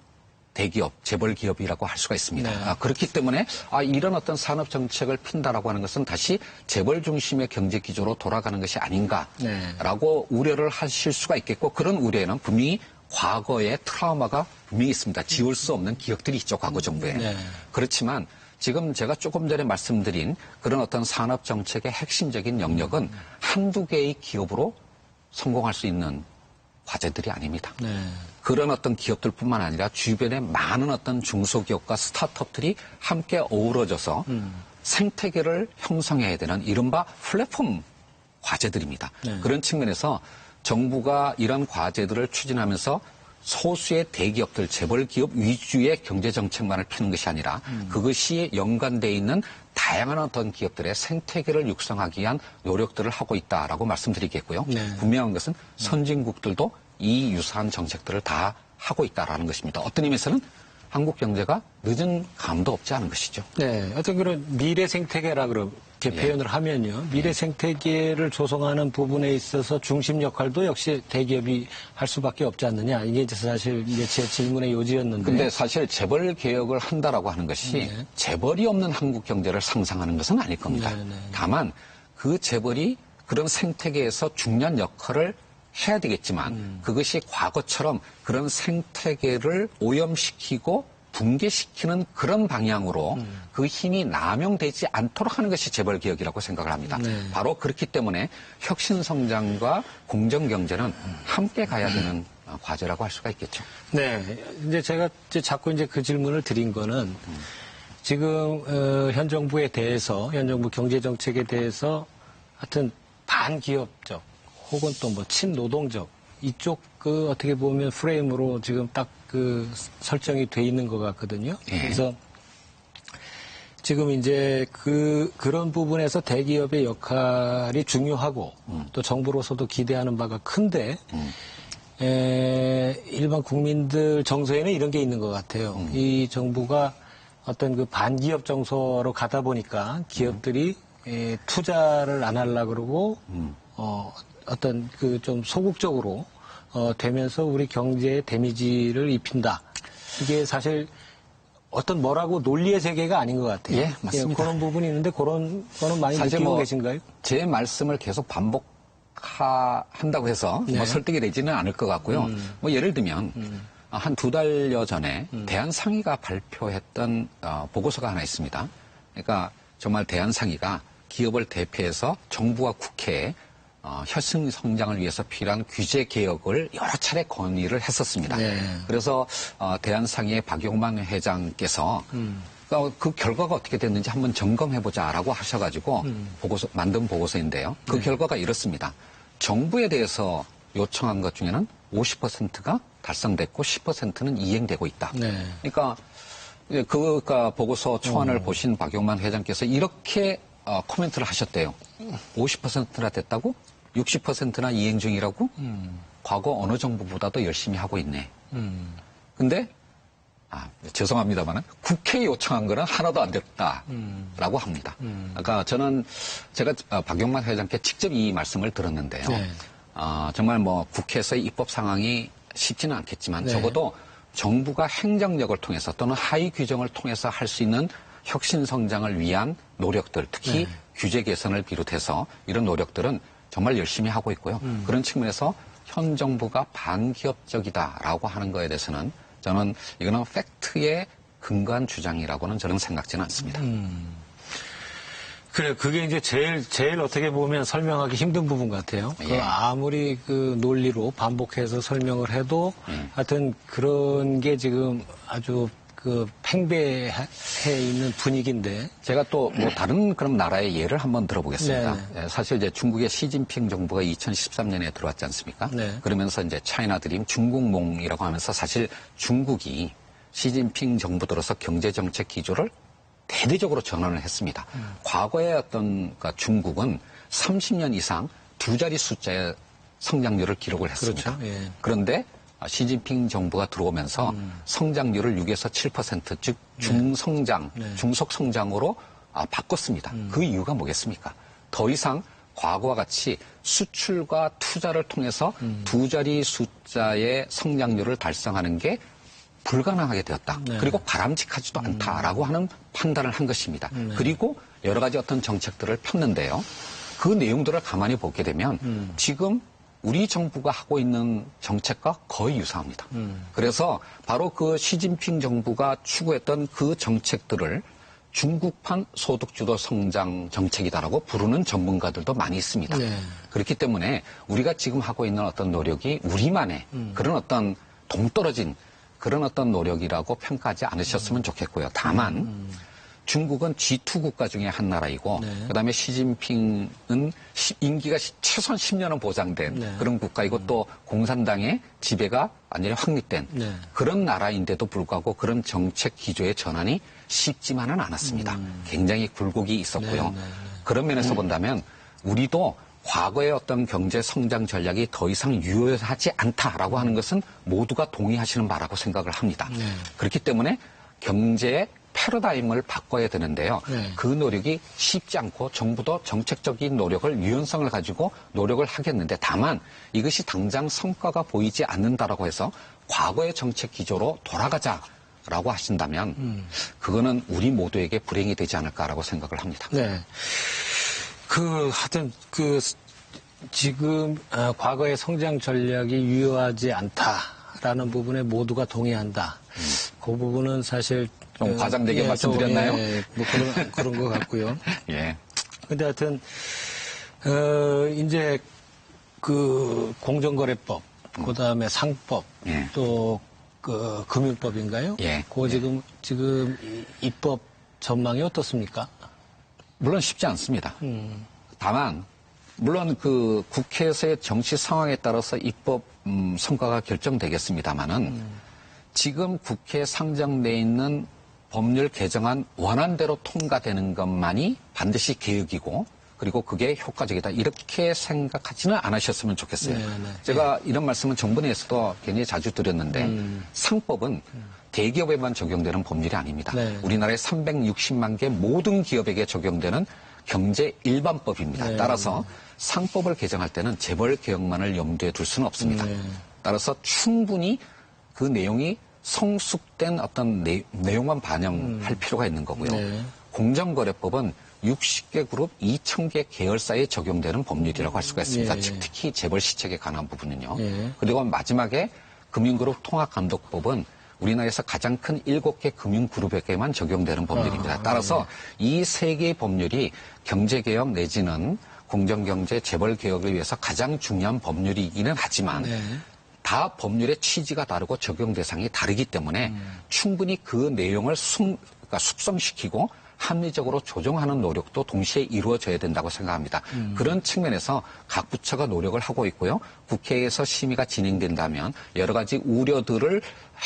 대기업, 재벌 기업이라고 할 수가 있습니다. 그렇기 때문에 이런 어떤 산업 정책을 핀다라고 하는 것은 다시 재벌 중심의 경제 기조로 돌아가는 것이 아닌가라고 우려를 하실 수가 있겠고 그런 우려에는 분명히 과거의 트라우마가 분명히 있습니다. 지울 수 없는 기억들이 있죠. 과거 정부에. 그렇지만 지금 제가 조금 전에 말씀드린 그런 어떤 산업 정책의 핵심적인 영역은 한두 개의 기업으로 성공할 수 있는 과제들이 아닙니다. 그런 어떤 기업들뿐만 아니라 주변에 많은 어떤 중소기업과 스타트업들이 함께 어우러져서 생태계를 형성해야 되는 이른바 플랫폼 과제들입니다. 그런 측면에서 정부가 이런 과제들을 추진하면서 소수의 대기업들, 재벌 기업 위주의 경제정책만을 피는 것이 아니라 그것이 연관되어 있는 다양한 어떤 기업들의 생태계를 육성하기 위한 노력들을 하고 있다라고 말씀드리겠고요. 분명한 것은 선진국들도 이 유사한 정책들을 다 하고 있다라는 것입니다. 어떤 의미에서는 한국 경제가 늦은 감도 없지 않은 것이죠. 어떤 그런 미래 생태계라 그렇게 표현을 하면요. 미래 생태계를 조성하는 부분에 있어서 중심 역할도 역시 대기업이 할 수밖에 없지 않느냐. 이게 이제 사실 제 질문의 요지였는데. 근데 사실 재벌 개혁을 한다라고 하는 것이 재벌이 없는 한국 경제를 상상하는 것은 아닐 겁니다. 다만 그 재벌이 그런 생태계에서 중요한 역할을 해야 되겠지만 그것이 과거처럼 그런 생태계를 오염시키고 붕괴시키는 그런 방향으로 그 힘이 남용되지 않도록 하는 것이 재벌개혁이라고 생각을 합니다. 바로 그렇기 때문에 혁신성장과 공정경제는 함께 가야 되는 과제라고 할 수가 있겠죠. 이제 제가 자꾸 이제 그 질문을 드린 거는 지금 현 정부에 대해서 현 정부 경제정책에 대해서 하여튼 반기업적 혹은 또 뭐 친노동적 이쪽 어떻게 보면 프레임으로 지금 딱 설정이 돼 있는 것 같거든요. 그래서 지금 이제 그런 부분에서 대기업의 역할이 중요하고 또 정부로서도 기대하는 바가 큰데 일반 국민들 정서에는 이런 게 있는 것 같아요. 이 정부가 어떤 반기업 정서로 가다 보니까 기업들이 투자를 안 하려고 그러고 어떤 좀 소극적으로 되면서 우리 경제에 데미지를 입힌다. 이게 사실 어떤 뭐라고 논리의 세계가 아닌 것 같아요. 맞습니다. 그런 부분이 있는데 그런 거는 많이 느끼고 계신가요? 제 말씀을 계속 반복한다고 해서 설득이 되지는 않을 것 같고요. 예를 들면 한 2달여 전에 대한상의가 발표했던 보고서가 하나 있습니다. 그러니까 정말 대한상의가 기업을 대표해서 정부와 국회에 혁신 성장을 위해서 필요한 규제 개혁을 여러 차례 건의를 했었습니다. 그래서 대한상의의 박용만 회장께서 그 결과가 어떻게 됐는지 한번 점검해보자라고 하셔가지고 만든 보고서인데요. 그 결과가 이렇습니다. 정부에 대해서 요청한 것 중에는 50%가 달성됐고 10%는 이행되고 있다. 그러니까 보고서 초안을 보신 박용만 회장께서 이렇게 코멘트를 하셨대요. 50%나 됐다고? 60%나 이행 중이라고? 과거 어느 정부보다도 열심히 하고 있네. 근데 죄송합니다만 국회에 요청한 거는 하나도 안 됐다라고 합니다. 그러니까 제가 박용만 회장께 직접 이 말씀을 들었는데요. 네. 정말 뭐 국회에서의 입법 상황이 쉽지는 않겠지만 네. 적어도 정부가 행정력을 통해서 또는 하위 규정을 통해서 할 수 있는 혁신 성장을 위한 노력들, 특히 네. 규제 개선을 비롯해서 이런 노력들은 정말 열심히 하고 있고요. 그런 측면에서 현 정부가 반기업적이다라고 하는 거에 대해서는 저는 이거는 팩트에 근거한 주장이라고는 저는 생각지는 않습니다. 그래, 그게 이제 제일 어떻게 보면 설명하기 힘든 부분 같아요. 예. 그 아무리 그 논리로 반복해서 설명을 해도 하여튼 그런 게 지금 아주 그 팽배해 있는 분위기인데. 제가 또 뭐 다른 그런 나라의 예를 한번 들어보겠습니다. 네네. 사실 이제 중국의 시진핑 정부가 2013년에 들어왔지 않습니까? 네. 그러면서 이제 차이나 드림, 중국몽이라고 하면서 사실 중국이 시진핑 정부 들어서 경제정책 기조를 대대적으로 전환을 했습니다. 과거의 어떤 그러니까 중국은 30년 이상 두 자리 숫자의 성장률을 기록을 했습니다. 그렇죠. 예. 그런데 시진핑 정부가 들어오면서 성장률을 6에서 7%, 즉 중성장, 중속 성장으로 바꿨습니다. 그 이유가 뭐겠습니까? 더 이상 과거와 같이 수출과 투자를 통해서 두 자리 숫자의 성장률을 달성하는 게 불가능하게 되었다. 네. 그리고 바람직하지도 않다라고 하는 판단을 한 것입니다. 그리고 여러 가지 어떤 정책들을 폈는데요. 그 내용들을 가만히 보게 되면 지금 우리 정부가 하고 있는 정책과 거의 유사합니다. 그래서 바로 그 시진핑 정부가 추구했던 그 정책들을 중국판 소득주도 성장 정책이다라고 부르는 전문가들도 많이 있습니다. 네. 그렇기 때문에 우리가 지금 하고 있는 어떤 노력이 우리만의 그런 어떤 동떨어진 그런 어떤 노력이라고 평가하지 않으셨으면 좋겠고요. 다만 중국은 G2 국가 중에 한 나라이고 네. 그다음에 시진핑은 임기가 최소한 10년은 보장된 네. 그런 국가이고 또 공산당의 지배가 완전히 확립된 네. 그런 나라인데도 불구하고 그런 정책 기조의 전환이 쉽지만은 않았습니다. 굉장히 굴곡이 있었고요. 네. 그런 면에서 본다면 우리도 과거의 어떤 경제 성장 전략이 더 이상 유효하지 않다라고 하는 것은 모두가 동의하시는 바라고 생각을 합니다. 네. 그렇기 때문에 경제의 패러다임을 바꿔야 되는데요. 네. 그 노력이 쉽지 않고 정부도 정책적인 노력을 유연성을 가지고 노력을 하겠는데 다만 이것이 당장 성과가 보이지 않는다라고 해서 과거의 정책 기조로 돌아가자라고 하신다면 그거는 우리 모두에게 불행이 되지 않을까라고 생각을 합니다. 네. 하여튼, 지금, 과거의 성장 전략이 유효하지 않다라는 부분에 모두가 동의한다. 그 부분은 사실. 좀 과장되게 말씀드렸나요? 예, 뭐 그런 것 같고요. 예. 근데 하여튼, 이제 공정거래법, 그 다음에 상법, 예. 또 금융법인가요? 예. 지금 입법 전망이 어떻습니까? 물론 쉽지 않습니다. 다만 물론 그 국회에서의 정치 상황에 따라서 입법 성과가 결정되겠습니다만은 지금 국회에 상정돼 있는 법률 개정안 원안대로 통과되는 것만이 반드시 개혁이고 그리고 그게 효과적이다. 이렇게 생각하지는 않으셨으면 좋겠어요. 네. 제가 이런 말씀은 정부 내에서도 굉장히 자주 드렸는데 상법은 대기업에만 적용되는 법률이 아닙니다. 네. 우리나라의 360만 개 모든 기업에게 적용되는 경제 일반법입니다. 네. 따라서 상법을 개정할 때는 재벌 개혁만을 염두에 둘 수는 없습니다. 네. 따라서 충분히 그 내용이 성숙된 어떤 내용만 반영할 필요가 있는 거고요. 네. 공정거래법은 60개 그룹 2,000개 계열사에 적용되는 법률이라고 할 수가 있습니다. 예. 즉 특히 재벌 시책에 관한 부분은요. 예. 그리고 마지막에 금융그룹 통합감독법은 우리나라에서 가장 큰 7개 금융그룹에게만 적용되는 법률입니다. 따라서 이 3개의 법률이 경제개혁 내지는 공정경제 재벌개혁을 위해서 가장 중요한 법률이기는 하지만 네. 다 법률의 취지가 다르고 적용 대상이 다르기 때문에 충분히 그 내용을 그러니까 숙성시키고 합리적으로 조정하는 노력도 동시에 이루어져야 된다고 생각합니다. 그런 측면에서 각 부처가 노력을 하고 있고요. 국회에서 심의가 진행된다면 여러 가지 우려들을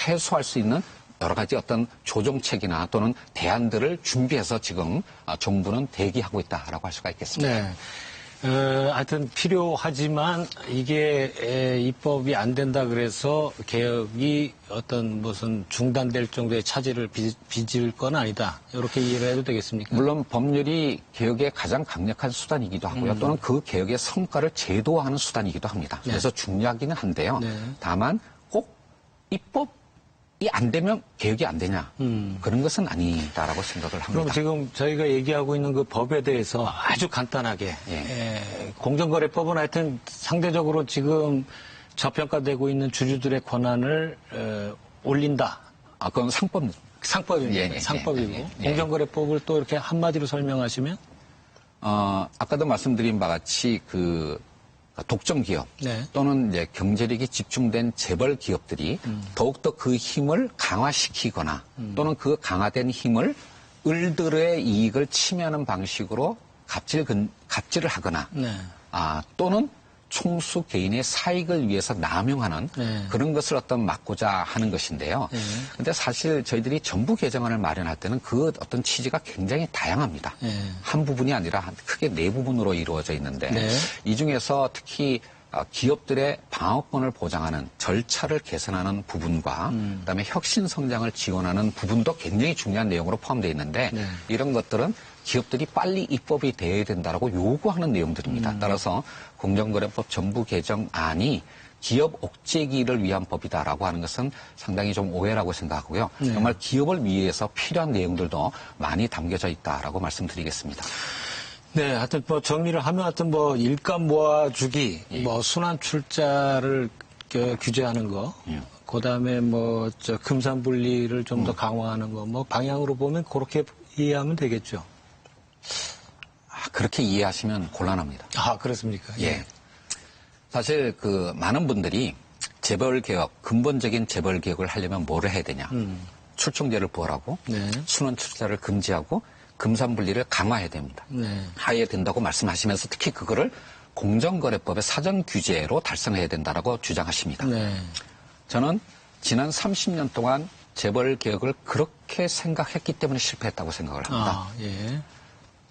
해소할 수 있는 여러 가지 어떤 조정책이나 또는 대안들을 준비해서 지금 정부는 대기하고 있다라고 할 수가 있겠습니다. 네. 하여튼 필요하지만 이게 입법이 안 된다 그래서 개혁이 어떤 무슨 중단될 정도의 차질을 빚을 건 아니다. 이렇게 이해를 해도 되겠습니까? 물론 법률이 개혁의 가장 강력한 수단이기도 하고요. 또는 그 개혁의 성과를 제도화하는 수단이기도 합니다. 네. 그래서 중요하기는 한데요. 네. 다만 꼭 입법이 안 되면 개혁이 안 되냐. 그런 것은 아니다라고 생각을 합니다. 그럼 지금 저희가 얘기하고 있는 그 법에 대해서 아주 간단하게 공정거래법은 하여튼 상대적으로 지금 저평가되고 있는 주주들의 권한을 올린다. 그건 상법입니다. 상법이고 공정거래법을 또 이렇게 한마디로 설명하시면 아까도 말씀드린 바와 같이 독점 기업 또는 이제 경제력이 집중된 재벌 기업들이 더욱더 그 힘을 강화시키거나 또는 그 강화된 힘을 을들의 이익을 침해하는 방식으로 갑질을 하거나 또는 총수 개인의 사익을 위해서 남용하는 그런 것을 막고자 하는 것인데요. 근데 사실 저희들이 정부 개정안을 마련할 때는 그 어떤 취지가 굉장히 다양합니다. 한 부분이 아니라 크게 네 부분으로 이루어져 있는데 이 중에서 특히 기업들의 방어권을 보장하는 절차를 개선하는 부분과 그다음에 혁신 성장을 지원하는 부분도 굉장히 중요한 내용으로 포함되어 있는데 이런 것들은 기업들이 빨리 입법이 되어야 된다라고 요구하는 내용들입니다. 따라서 공정거래법 전부 개정안이 기업 옥죄기를 위한 법이다라고 하는 것은 상당히 좀 오해라고 생각하고요. 정말 기업을 위해서 필요한 내용들도 많이 담겨져 있다라고 말씀드리겠습니다. 네, 하여튼 정리를 하면 하여튼 일감 모아주기, 순환 출자를 규제하는 거, 그다음에 금산 분리를 좀 더 강화하는 거, 방향으로 보면 그렇게 이해하면 되겠죠. 그렇게 이해하시면 곤란합니다. 그렇습니까? 예. 사실 많은 분들이 재벌 개혁, 근본적인 재벌 개혁을 하려면 뭐를 해야 되냐? 출총제를 부활하고 순환 출자를 금지하고 금산 분리를 강화해야 됩니다. 해야 된다고 말씀하시면서 특히 그거를 공정거래법의 사전 규제로 달성해야 된다라고 주장하십니다. 저는 지난 30년 동안 재벌 개혁을 그렇게 생각했기 때문에 실패했다고 생각을 합니다.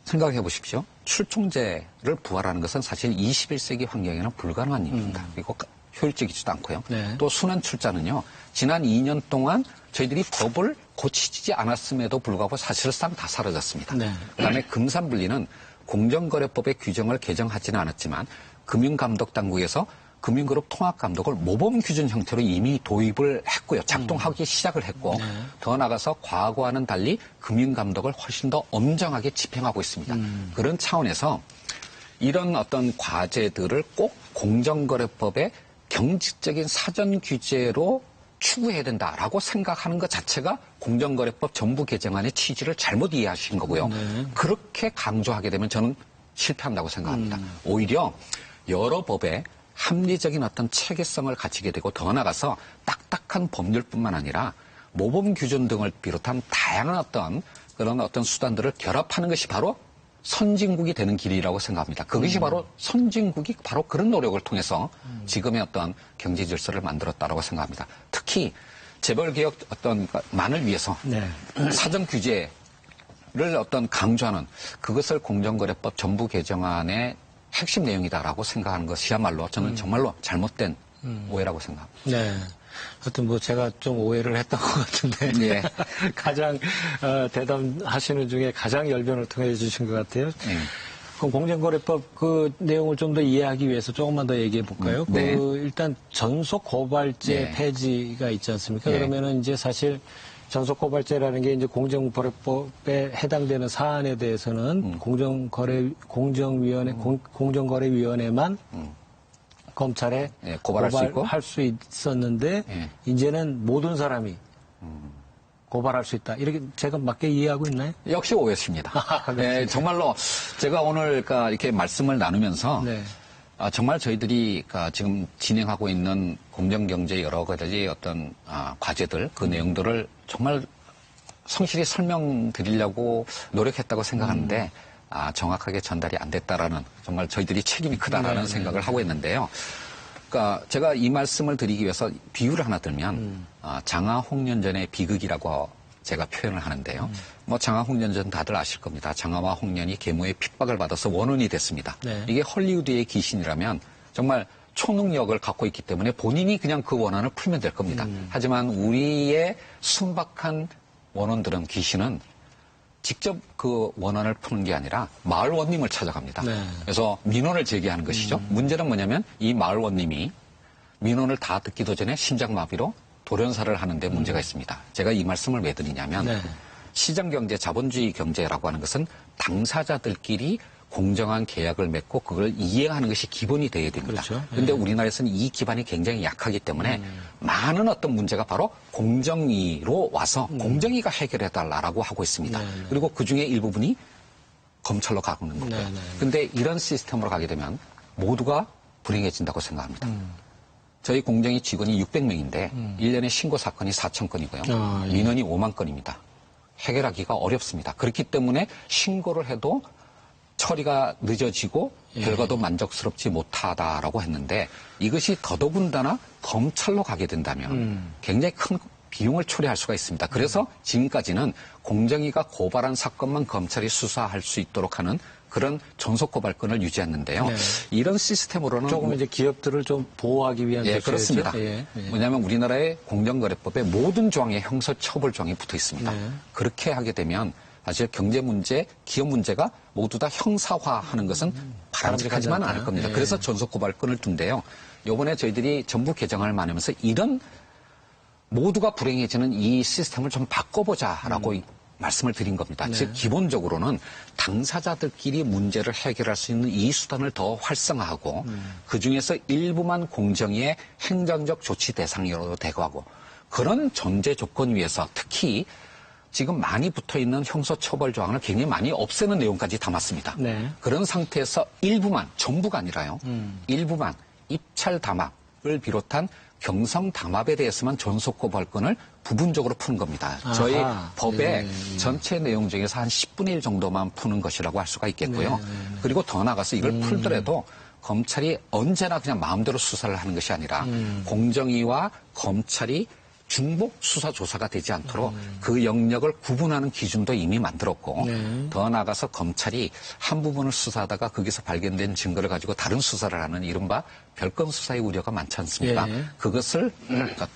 생각해 보십시오. 출총제를 부활하는 것은 사실 21세기 환경에는 불가능한 일입니다. 그리고 효율적이지도 않고요. 또 순환 출자는요. 지난 2년 동안 저희들이 법을 고치지 않았음에도 불구하고 사실상 다 사라졌습니다. 그다음에 금산 분리는 공정거래법의 규정을 개정하지는 않았지만 금융감독당국에서 금융그룹 통합감독을 모범 규준 형태로 이미 도입을 했고요. 작동하기 시작을 했고 더 나아가서 과거와는 달리 금융감독을 훨씬 더 엄정하게 집행하고 있습니다. 그런 차원에서 이런 어떤 과제들을 꼭 공정거래법의 경직적인 사전 규제로 추구해야 된다라고 생각하는 것 자체가 공정거래법 전부 개정안의 취지를 잘못 이해하신 거고요. 그렇게 강조하게 되면 저는 실패한다고 생각합니다. 오히려 여러 법에 합리적인 어떤 체계성을 갖추게 되고 더 나아가서 딱딱한 법률뿐만 아니라 모범 규정 등을 비롯한 다양한 어떤 수단들을 결합하는 것이 바로 선진국이 되는 길이라고 생각합니다. 그것이 바로 선진국이 바로 그런 노력을 통해서 지금의 어떤 경제 질서를 만들었다라고 생각합니다. 특히 재벌개혁 만을 위해서 사전 규제를 강조하는 그것을 공정거래법 전부 개정안의 핵심 내용이다라고 생각하는 것이야말로 저는 정말로 잘못된 오해라고 생각합니다. 네. 하여튼 제가 좀 오해를 했던 것 같은데 가장 대담하시는 중에 가장 열변을 통해 주신 것 같아요. 그럼 공정거래법 그 내용을 좀 더 이해하기 위해서 조금만 더 얘기해 볼까요? 일단 전속 고발제 폐지가 있지 않습니까? 그러면은 이제 사실 전속고발제라는 게 이제 공정거래법에 해당되는 사안에 대해서는 공정거래위원회만 검찰에 고발할 수 있었는데 이제는 모든 사람이 고발할 수 있다. 이렇게 제가 맞게 이해하고 있나요? 역시 오해십니다. 정말로 제가 오늘 이렇게 말씀을 나누면서 정말 저희들이 지금 진행하고 있는 공정경제 여러 가지 어떤 과제들 그 내용들을 정말 성실히 설명드리려고 노력했다고 생각하는데 정확하게 전달이 안 됐다라는 정말 저희들이 책임이 크다라는 생각을 하고 있는데요. 제가 이 말씀을 드리기 위해서 비유를 하나 들면 장하 홍련전의 비극이라고 제가 표현을 하는데요. 뭐 장하 홍련전 다들 아실 겁니다. 장하와 홍련이 계모의 핍박을 받아서 원혼이 됐습니다. 네. 이게 헐리우드의 귀신이라면 정말 초능력을 갖고 있기 때문에 본인이 그냥 그 원한을 풀면 될 겁니다. 하지만 우리의 순박한 원혼들은 귀신은 직접 그 원한을 푸는 게 아니라 마을원님을 찾아갑니다. 네. 그래서 민원을 제기하는 것이죠. 문제는 뭐냐면 이 마을원님이 민원을 다 듣기도 전에 심장마비로 돌연사를 하는데 문제가 있습니다. 제가 이 말씀을 왜 드리냐면 네. 시장경제, 자본주의 경제라고 하는 것은 당사자들끼리 공정한 계약을 맺고 그걸 이행하는 것이 기본이 되어야 됩니다. 그렇죠. 그런데 우리나라에서는 이 기반이 굉장히 약하기 때문에 많은 어떤 문제가 바로 공정위로 와서 공정위가 해결해달라고 하고 있습니다. 그리고 그중에 일부분이 검찰로 가는 거고요. 그런데 이런 시스템으로 가게 되면 모두가 불행해진다고 생각합니다. 저희 공정위 직원이 600명인데 1년에 신고 사건이 4,000건이고요. 민원이 5만 건입니다. 해결하기가 어렵습니다. 그렇기 때문에 신고를 해도 처리가 늦어지고 결과도 만족스럽지 못하다라고 했는데 이것이 더더군다나 검찰로 가게 된다면 굉장히 큰 비용을 초래할 수가 있습니다. 그래서 지금까지는 공정위가 고발한 사건만 검찰이 수사할 수 있도록 하는 그런 전속고발권을 유지했는데요. 네. 이런 시스템으로는 조금 이제 기업들을 좀 보호하기 위한 예, 그렇습니다. 뭐냐면 우리나라의 공정거래법에 모든 조항에 형사처벌 조항이 붙어 있습니다. 네. 그렇게 하게 되면 사실 경제 문제, 기업 문제가 모두 다 형사화하는 것은 바람직하지만 않을 겁니다. 네. 그래서 전속고발권을 둔데요. 이번에 저희들이 정부 개정을 마련하면서 이런 모두가 불행해지는 이 시스템을 좀 바꿔보자라고 말씀을 드린 겁니다. 네. 즉 기본적으로는 당사자들끼리 문제를 해결할 수 있는 이 수단을 더 활성화하고 그중에서 일부만 공정위의 행정적 조치 대상으로 대거하고 그런 전제 조건 위에서 특히 지금 많이 붙어있는 형사처벌 조항을 굉장히 많이 없애는 내용까지 담았습니다. 네. 그런 상태에서 일부만, 전부가 아니라요. 일부만 입찰 담합을 비롯한 경성 담합에 대해서만 전속고발권을 부분적으로 푸는 겁니다. 아하, 저희 법의 전체 내용 중에서 한 10분의 1 정도만 푸는 것이라고 할 수가 있겠고요. 그리고 더 나아가서 이걸 풀더라도 검찰이 언제나 그냥 마음대로 수사를 하는 것이 아니라 공정위와 검찰이 중복 수사 조사가 되지 않도록 그 영역을 구분하는 기준도 이미 만들었고 더 나아가서 검찰이 한 부분을 수사하다가 거기서 발견된 증거를 가지고 다른 수사를 하는 이른바 별건 수사의 우려가 많지 않습니까? 그것을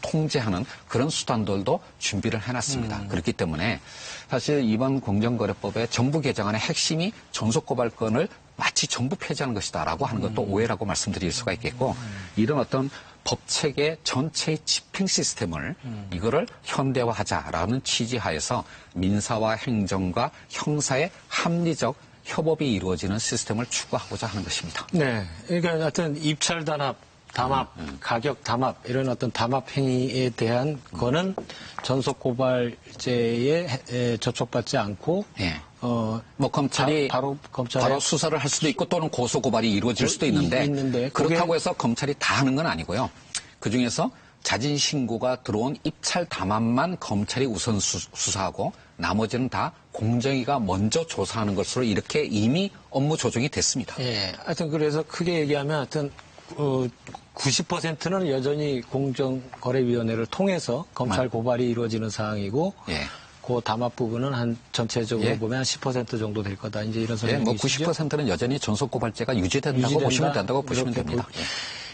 통제하는 그런 수단들도 준비를 해놨습니다. 그렇기 때문에 사실 이번 공정거래법의 정부 개정안의 핵심이 전속고발권을 마치 전부 폐지하는 것이다라고 하는 것도 오해라고 말씀드릴 수가 있겠고 이런 어떤 법체계 전체의 집행 시스템을 이거를 현대화하자라는 취지하에서 민사와 행정과 형사의 합리적 협업이 이루어지는 시스템을 추구하고자 하는 것입니다. 네, 그러니까 하여튼 입찰 담합, 가격 담합 이런 어떤 담합 행위에 대한 거는 전속 고발죄에 저촉받지 않고. 네. 뭐 검찰이 바로 수사를 할 수도 있고 또는 고소 고발이 이루어질 수도 있는데 그렇다고 해서 검찰이 다 하는 건 아니고요. 그 중에서 자진 신고가 들어온 입찰 담합만 검찰이 우선 수사하고 나머지는 다 공정위가 먼저 조사하는 것으로 이렇게 이미 업무 조정이 됐습니다. 예. 하여튼 그래서 크게 얘기하면 하여튼 90%는 여전히 공정거래위원회를 통해서 검찰 고발이 이루어지는 상황이고. 예. 그 담합 부분은 한 전체적으로 보면 한 10% 정도 될 거다. 이제 이런 설명이시죠? 뭐 90%는 여전히 전속고발죄가 유지된다고 보시면 됩니다. 예.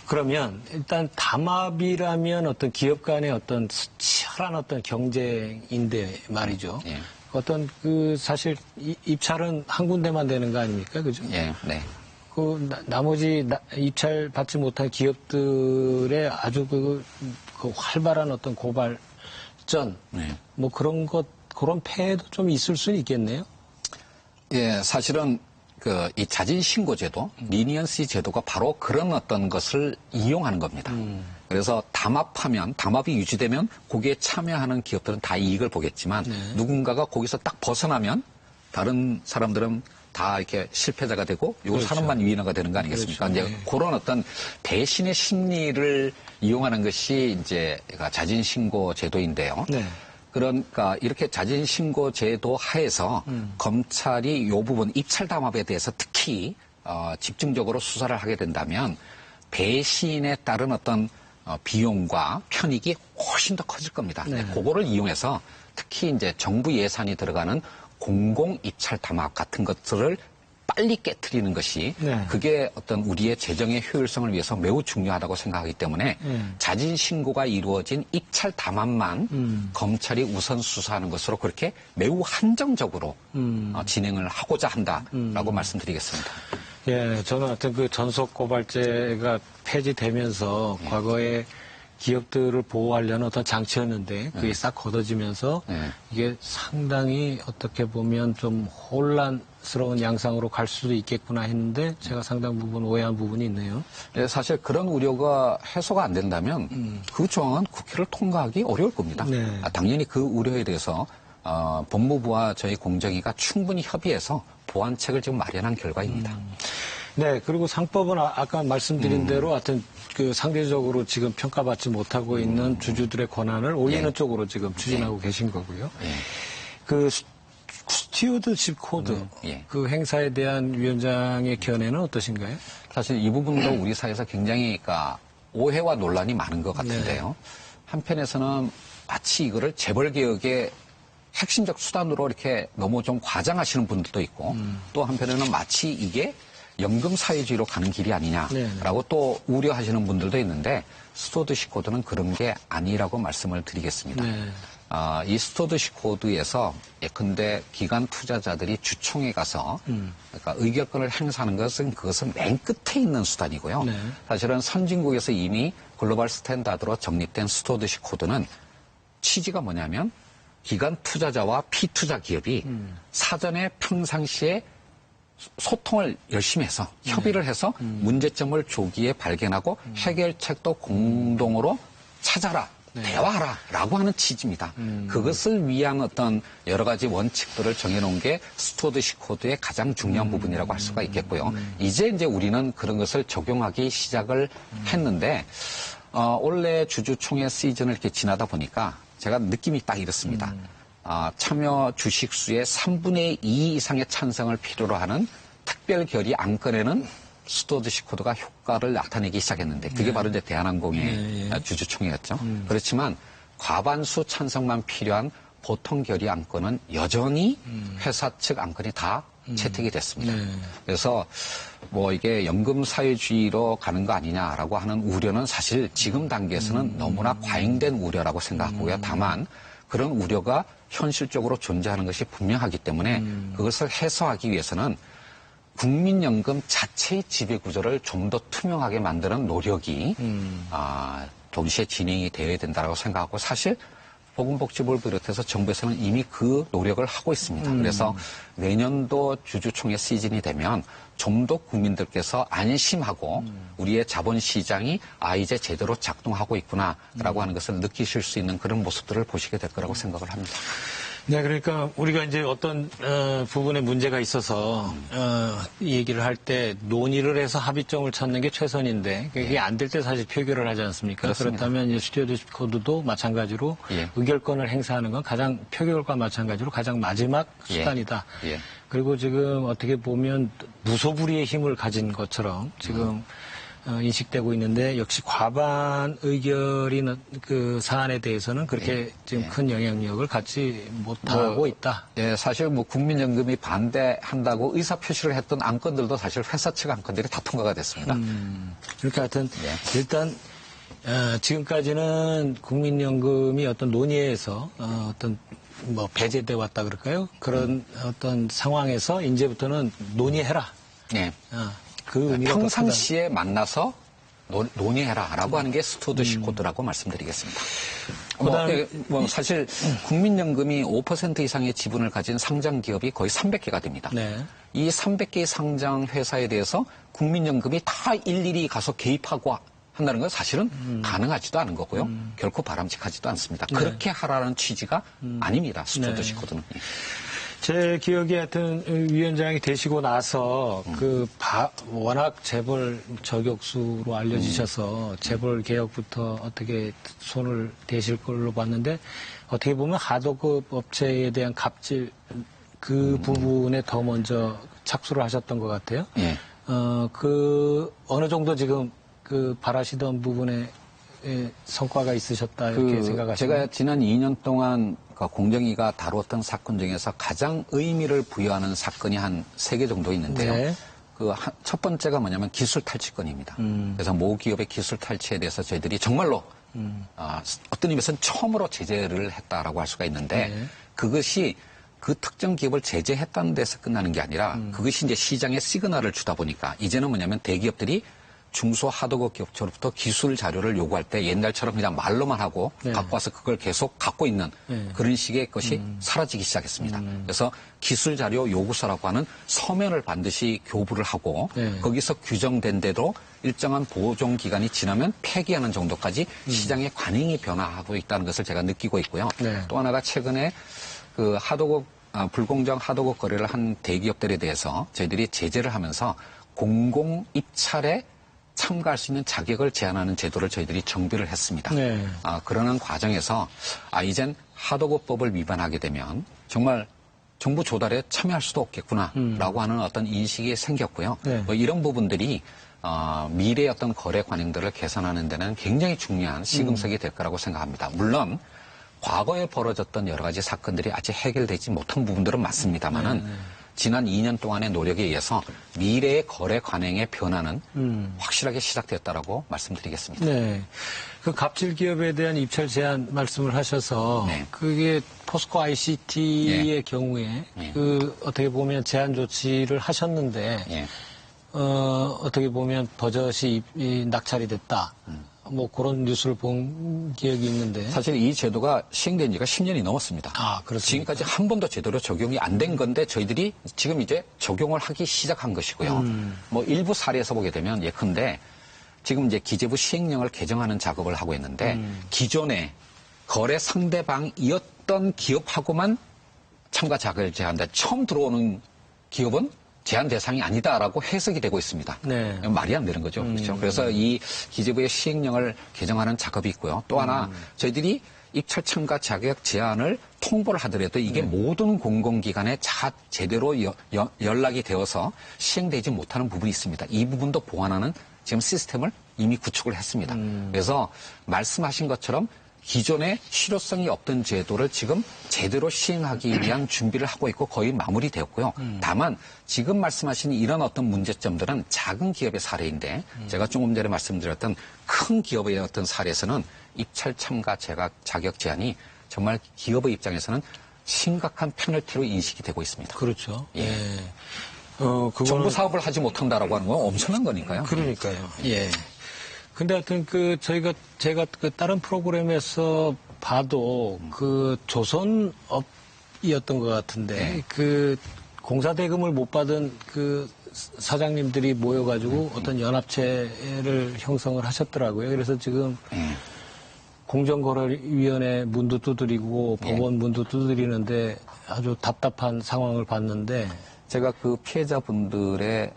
그러면 일단 담합이라면 어떤 기업 간의 어떤 치열한 어떤 경쟁인데 말이죠. 예. 어떤 사실 입찰은 한 군데만 되는 거 아닙니까? 그죠? 예. 네. 나머지 입찰 받지 못한 기업들의 아주 그 활발한 어떤 고발전 뭐 그런 폐해도 좀 있을 수는 있겠네요. 예, 사실은 이 자진신고제도, 리니언시 제도가 바로 그런 어떤 것을 이용하는 겁니다. 그래서 담합이 유지되면 거기에 참여하는 기업들은 다 이익을 보겠지만 누군가가 거기서 딱 벗어나면 다른 사람들은 다 이렇게 실패자가 되고 요 사람만 위인화가 되는 거 아니겠습니까? 그렇죠. 이제 그런 어떤 배신의 심리를 이용하는 것이 이제 자진신고 제도인데요. 네. 그러니까 이렇게 자진신고 제도 하에서 검찰이 이 부분 입찰 담합에 대해서 특히 집중적으로 수사를 하게 된다면 배신에 따른 어떤 비용과 편익이 훨씬 더 커질 겁니다. 네. 그거를 이용해서 특히 이제 정부 예산이 들어가는 공공 입찰 담합 같은 것들을 빨리 깨트리는 것이 네. 그게 어떤 우리의 재정의 효율성을 위해서 매우 중요하다고 생각하기 때문에 자진 신고가 이루어진 입찰 담합만 검찰이 우선 수사하는 것으로 그렇게 매우 한정적으로 진행을 하고자 한다라고 말씀드리겠습니다. 예, 저는 하여튼 그 전속 고발제가 폐지되면서 과거에 기업들을 보호하려는 어떤 장치였는데 그게 싹 걷어지면서 이게 상당히 어떻게 보면 좀 혼란스러운 양상으로 갈 수도 있겠구나 했는데 제가 상당 부분 오해한 부분이 있네요. 네, 사실 그런 우려가 해소가 안 된다면 그 조항은 국회를 통과하기 어려울 겁니다. 네. 당연히 그 우려에 대해서 법무부와 저희 공정위가 충분히 협의해서 보완책을 지금 마련한 결과입니다. 네, 그리고 상법은 아까 말씀드린 대로 하여튼 그 상대적으로 지금 평가받지 못하고 있는 주주들의 권한을 올리는 쪽으로 지금 추진하고 계신 거고요. 그 스튜어드십 코드 그 행사에 대한 위원장의 견해는 어떠신가요? 사실 이 부분도 우리 사회에서 굉장히 그러니까 오해와 논란이 많은 것 같은데요. 한편에서는 마치 이거를 재벌개혁의 핵심적 수단으로 이렇게 너무 좀 과장하시는 분들도 있고 또 한편에는 마치 이게 연금사회주의로 가는 길이 아니냐라고 또 우려하시는 분들도 있는데 스튜어드십 코드는 그런 게 아니라고 말씀을 드리겠습니다. 이 스튜어드십 코드에서 예컨대 기관 투자자들이 주총에 가서 그러니까 의결권을 행사하는 것은 그것은 맨 끝에 있는 수단이고요. 사실은 선진국에서 이미 글로벌 스탠다드로 정립된 스튜어드십 코드는 취지가 뭐냐면 기관 투자자와 피투자 기업이 사전에 평상시에 소통을 열심히 해서 협의를 해서 문제점을 조기에 발견하고 해결책도 공동으로 찾아라. 대화하라 라고 하는 취지입니다. 그것을 위한 어떤 여러 가지 원칙들을 정해놓은 게 스튜어드십 코드의 가장 중요한 부분이라고 할 수가 있겠고요. 이제 우리는 그런 것을 적용하기 시작을 했는데 올해 주주총회 시즌을 이렇게 지나다 보니까 제가 느낌이 딱 이렇습니다. 참여 주식수의 3분의 2 이상의 찬성을 필요로 하는 특별 결의 안건에는 스튜어드십 코드가 효과를 나타내기 시작했는데 그게 바로 이제 대한항공의 주주총회였죠. 그렇지만 과반수 찬성만 필요한 보통 결의 안건은 여전히 회사 측 안건이 다 채택이 됐습니다. 그래서 뭐 이게 연금사회주의로 가는 거 아니냐라고 하는 우려는 사실 지금 단계에서는 너무나 과잉된 우려라고 생각하고요. 다만 그런 우려가 현실적으로 존재하는 것이 분명하기 때문에 그것을 해소하기 위해서는 국민연금 자체의 지배구조를 좀 더 투명하게 만드는 노력이 동시에 진행이 되어야 된다고 생각하고 사실 보건복지부를 비롯해서 정부에서는 이미 그 노력을 하고 있습니다. 그래서 내년도 주주총회 시즌이 되면 좀 더 국민들께서 안심하고 우리의 자본시장이 이제 제대로 작동하고 있구나라고 하는 것을 느끼실 수 있는 그런 모습들을 보시게 될 거라고 생각을 합니다. 네, 그러니까 우리가 이제 어떤 부분에 문제가 있어서 얘기를 할 때 논의를 해서 합의점을 찾는 게 최선인데 그게 안 될 때 사실 표결을 하지 않습니까? 그렇습니다. 그렇다면 이제 스튜어드십 코드도 마찬가지로 의결권을 행사하는 건 가장 표결과 마찬가지로 가장 마지막 수단이다. 그리고 지금 어떻게 보면 무소불위의 힘을 가진 것처럼 지금 인식되고 있는데 역시 과반 의결이 그 사안에 대해서는 그렇게 지금 큰 영향력을 갖지 못하고 있다. 예, 사실 뭐 국민연금이 반대한다고 의사표시를 했던 안건들도 사실 회사 측 안건들이 다 통과가 됐습니다. 그러니까 하여튼 일단 지금까지는 국민연금이 어떤 논의에서 어떤 뭐 배제돼 왔다 그럴까요? 그런 어떤 상황에서 이제부터는 논의해라. 그 의미가 평상시에 만나서 논의해라라고 하는 게 스튜어드십 코드라고 말씀드리겠습니다. 사실 국민연금이 5% 이상의 지분을 가진 상장 기업이 거의 300개가 됩니다. 이 300개의 상장 회사에 대해서 국민연금이 다 일일이 가서 개입하고 한다는 건 사실은 가능하지도 않은 거고요. 결코 바람직하지도 않습니다. 그렇게 하라는 취지가 아닙니다. 스튜어드십 코드는. 제 기억에 하여튼 위원장이 되시고 나서 워낙 재벌 저격수로 알려지셔서 재벌 개혁부터 어떻게 손을 대실 걸로 봤는데 어떻게 보면 하도급 업체에 대한 갑질 그 부분에 더 먼저 착수를 하셨던 것 같아요. 어느 정도 지금 바라시던 부분에 성과가 있으셨다 이렇게 생각하시나요? 제가 지난 2년 동안 아까 공정위가 다루었던 사건 중에서 가장 의미를 부여하는 사건이 한 3개 정도 있는데요. 네. 첫 번째가 뭐냐면 기술 탈취건입니다. 그래서 모 기업의 기술 탈취에 대해서 저희들이 정말로 어떤 의미에서는 처음으로 제재를 했다라고 할 수가 있는데 네. 그것이 그 특정 기업을 제재했다는 데서 끝나는 게 아니라 그것이 이제 시장에 시그널을 주다 보니까 이제는 뭐냐면 대기업들이 중소 하도급 기업체로부터 기술 자료를 요구할 때 옛날처럼 그냥 말로만 하고 네. 갖고 와서 그걸 계속 갖고 있는 그런 식의 것이 사라지기 시작했습니다. 그래서 기술 자료 요구서라고 하는 서면을 반드시 교부를 하고 거기서 규정된 대로 일정한 보존 기간이 지나면 폐기하는 정도까지 시장의 관행이 변화하고 있다는 것을 제가 느끼고 있고요. 또 하나가 최근에 그 불공정 하도급 거래를 한 대기업들에 대해서 저희들이 제재를 하면서 공공 입찰에 참가할 수 있는 자격을 제한하는 제도를 저희들이 정비를 했습니다. 네. 그러는 과정에서 이젠 하도급법을 위반하게 되면 정말 정부 조달에 참여할 수도 없겠구나라고 하는 어떤 인식이 생겼고요. 네. 이런 부분들이 미래의 어떤 거래 관행들을 개선하는 데는 굉장히 중요한 시금석이 될 거라고 생각합니다. 물론 과거에 벌어졌던 여러 가지 사건들이 아직 해결되지 못한 부분들은 맞습니다만은 지난 2년 동안의 노력에 의해서 미래의 거래 관행의 변화는 확실하게 시작되었다라고 말씀드리겠습니다. 네. 그 갑질 기업에 대한 입찰 제한 말씀을 하셔서 네. 그게 포스코 ICT의 경우에 그 어떻게 보면 제한 조치를 하셨는데 어떻게 보면 버젓이 낙찰이 됐다. 뭐 그런 뉴스를 본 기억이 있는데 사실 이 제도가 시행된 지가 10년이 넘었습니다. 그렇습니까? 지금까지 한 번도 제대로 적용이 안 된 건데 저희들이 지금 이제 적용을 하기 시작한 것이고요. 뭐 일부 사례에서 보게 되면 예컨대 지금 이제 기재부 시행령을 개정하는 작업을 하고 있는데 기존에 거래 상대방이었던 기업하고만 참가 자격을 제한한다. 처음 들어오는 기업은 제한 대상이 아니다라고 해석이 되고 있습니다. 네. 말이 안 되는 거죠. 그렇죠. 그래서 이 기재부의 시행령을 개정하는 작업이 있고요. 또 하나 저희들이 입찰 참가 자격 제한을 통보를 하더라도 이게 모든 공공기관에 제대로 연락이 되어서 시행되지 못하는 부분이 있습니다. 이 부분도 보완하는 지금 시스템을 이미 구축을 했습니다. 그래서 말씀하신 것처럼 기존에 실효성이 없던 제도를 지금 제대로 시행하기 위한 준비를 하고 있고 거의 마무리되었고요. 다만 지금 말씀하신 이런 어떤 문제점들은 작은 기업의 사례인데 제가 조금 전에 말씀드렸던 큰 기업의 어떤 사례에서는 입찰 참가 자격 제한이 정말 기업의 입장에서는 심각한 페널티로 인식이 되고 있습니다. 그렇죠. 예. 그거는 정부 사업을 하지 못한다라고 하는 건 엄청난 거니까요. 그러니까요. 예. 근데 하여튼 제가 그 다른 프로그램에서 봐도 그 조선업이었던 것 같은데 그 공사 대금을 못 받은 그 사장님들이 모여가지고 어떤 연합체를 형성을 하셨더라고요. 그래서 지금 공정거래위원회 문도 두드리고 법원 문도 두드리는데 아주 답답한 상황을 봤는데 제가 그 피해자분들의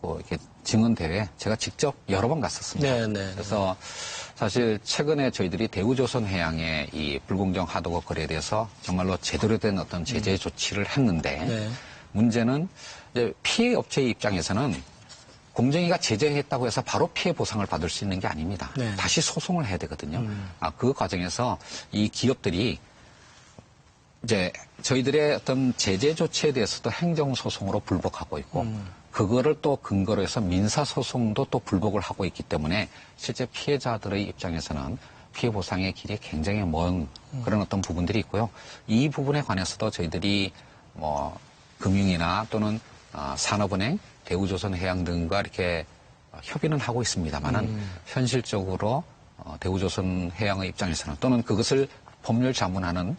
이렇게 증언 대회 제가 직접 여러 번 갔었습니다. 네. 그래서 사실 최근에 저희들이 대우조선해양의 이 불공정 하도급 거래에 대해서 정말로 제대로 된 어떤 제재 조치를 했는데 문제는 이제 피해 업체의 입장에서는 공정위가 제재했다고 해서 바로 피해 보상을 받을 수 있는 게 아닙니다. 다시 소송을 해야 되거든요. 그 과정에서 이 기업들이 이제 저희들의 어떤 제재 조치에 대해서도 행정소송으로 불복하고 있고 그거를 또 근거로 해서 민사소송도 또 불복을 하고 있기 때문에 실제 피해자들의 입장에서는 피해 보상의 길이 굉장히 먼 그런 어떤 부분들이 있고요. 이 부분에 관해서도 저희들이 뭐 금융이나 또는 산업은행, 대우조선해양 등과 이렇게 협의는 하고 있습니다만은 현실적으로 대우조선해양의 입장에서는 또는 그것을 법률 자문하는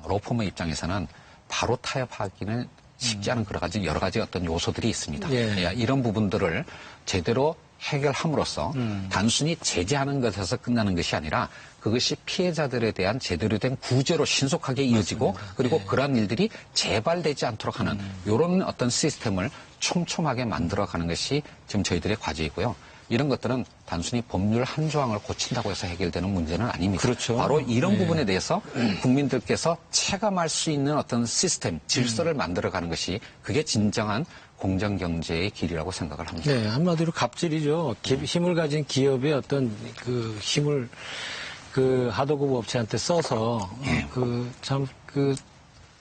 로펌의 입장에서는 바로 타협하기는 쉽지 않은 여러 가지 어떤 요소들이 있습니다. 이런 부분들을 제대로 해결함으로써 단순히 제재하는 것에서 끝나는 것이 아니라 그것이 피해자들에 대한 제대로 된 구제로 신속하게 이어지고 그리고 그러한 일들이 재발되지 않도록 하는 이런 어떤 시스템을 촘촘하게 만들어가는 것이 지금 저희들의 과제이고요. 이런 것들은 단순히 법률 한 조항을 고친다고 해서 해결되는 문제는 아닙니다. 그렇죠. 바로 이런 부분에 대해서 국민들께서 체감할 수 있는 어떤 시스템, 질서를 만들어가는 것이 그게 진정한 공정경제의 길이라고 생각을 합니다. 네, 한마디로 갑질이죠. 힘을 가진 기업의 어떤 그 힘을 그 하도급 업체한테 써서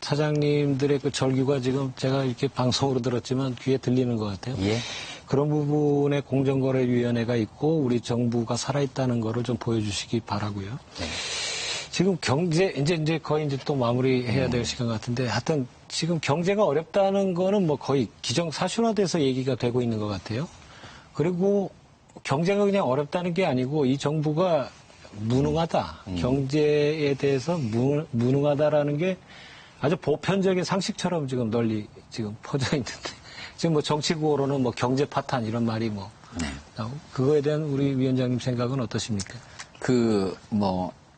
사장님들의 그 절규가 지금 제가 이렇게 방송으로 들었지만 귀에 들리는 것 같아요. 예. 그런 부분에 공정거래위원회가 있고 우리 정부가 살아있다는 거를 좀 보여주시기 바라고요. 네. 지금 경제 이제 거의 이제 또 마무리해야 될 시간 같은데 하여튼 지금 경제가 어렵다는 거는 뭐 거의 기정사실화돼서 얘기가 되고 있는 것 같아요. 그리고 경제가 그냥 어렵다는 게 아니고 이 정부가 무능하다. 경제에 대해서 무능하다라는 게 아주 보편적인 상식처럼 지금 널리 지금 퍼져 있는데 지금 뭐 정치구호로는 뭐 경제 파탄 이런 말이 뭐 나오고 그거에 대한 우리 위원장님 생각은 어떠십니까?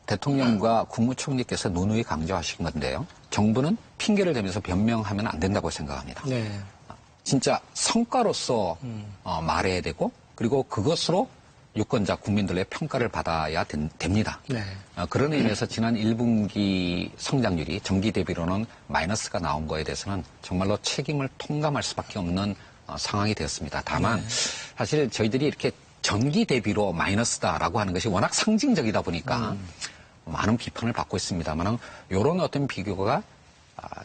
대통령과 국무총리께서 누누이 강조하신 건데요. 정부는 핑계를 대면서 변명하면 안 된다고 생각합니다. 네. 진짜 성과로서 말해야 되고 그리고 그것으로 유권자 국민들의 평가를 받아야 됩니다. 네. 그런 의미에서 지난 1분기 성장률이 전기 대비로는 마이너스가 나온 거에 대해서는 정말로 책임을 통감할 수밖에 없는 상황이 되었습니다. 다만 사실 저희들이 이렇게 전기 대비로 마이너스다라고 하는 것이 워낙 상징적이다 보니까 많은 비판을 받고 있습니다만 이런 어떤 비교가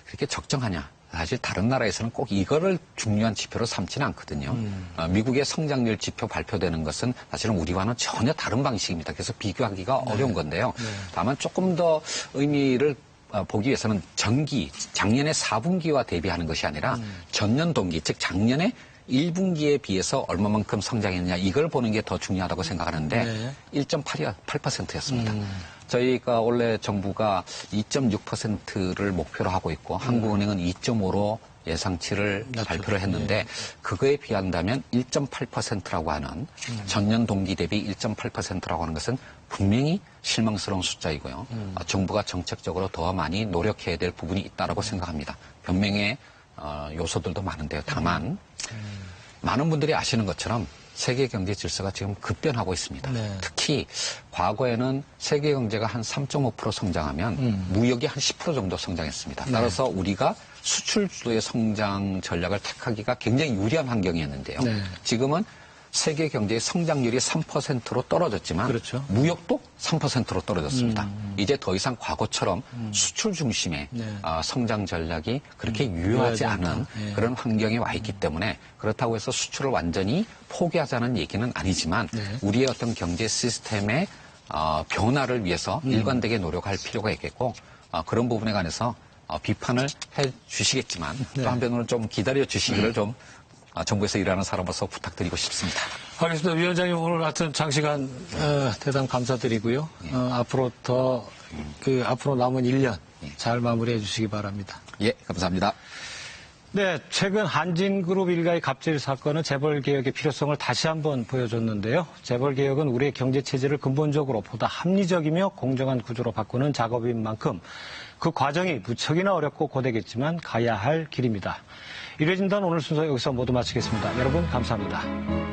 그렇게 적정하냐. 사실 다른 나라에서는 꼭 이거를 중요한 지표로 삼지는 않거든요. 미국의 성장률 지표 발표되는 것은 사실은 우리와는 전혀 다른 방식입니다. 그래서 비교하기가 어려운 건데요. 다만 조금 더 의미를 보기 위해서는 작년의 4분기와 대비하는 것이 아니라 전년 동기, 즉 작년에 1분기에 비해서 얼마만큼 성장했느냐 이걸 보는 게 더 중요하다고 생각하는데 1.8%였습니다. 저희가 원래 정부가 2.6%를 목표로 하고 있고 한국은행은 2.5로 예상치를 발표를 했는데 그거에 비한다면 1.8%라고 하는 전년 동기 대비 1.8%라고 하는 것은 분명히 실망스러운 숫자이고요. 정부가 정책적으로 더 많이 노력해야 될 부분이 있다고 생각합니다. 변명의 요소들도 많은데요. 다만 많은 분들이 아시는 것처럼 세계 경제 질서가 지금 급변하고 있습니다. 네. 특히 과거에는 세계 경제가 한 3.5% 성장하면 무역이 한 10% 정도 성장했습니다. 따라서 우리가 수출 주도의 성장 전략을 택하기가 굉장히 유리한 환경이었는데요. 지금은 세계 경제의 성장률이 3%로 떨어졌지만 그렇죠. 무역도 3%로 떨어졌습니다. 이제 더 이상 과거처럼 수출 중심의 성장 전략이 그렇게 유효하지 않은 그런 환경에 와 있기 때문에 그렇다고 해서 수출을 완전히 포기하자는 얘기는 아니지만 우리의 어떤 경제 시스템의 변화를 위해서 일관되게 노력할 필요가 있겠고 그런 부분에 관해서 비판을 해 주시겠지만 또 한편으로는 좀 기다려 주시기를 좀 정부에서 일하는 사람으로서 부탁드리고 싶습니다. 알겠습니다. 위원장님 오늘 하여튼 장시간 대단히 감사드리고요. 앞으로 앞으로 남은 1년 잘 마무리해 주시기 바랍니다. 예, 감사합니다. 네, 최근 한진그룹 일가의 갑질 사건은 재벌개혁의 필요성을 다시 한번 보여줬는데요. 재벌개혁은 우리의 경제체제를 근본적으로 보다 합리적이며 공정한 구조로 바꾸는 작업인 만큼 그 과정이 무척이나 어렵고 고되겠지만 가야 할 길입니다. 일회진단 오늘 순서 여기서 모두 마치겠습니다. 여러분 감사합니다.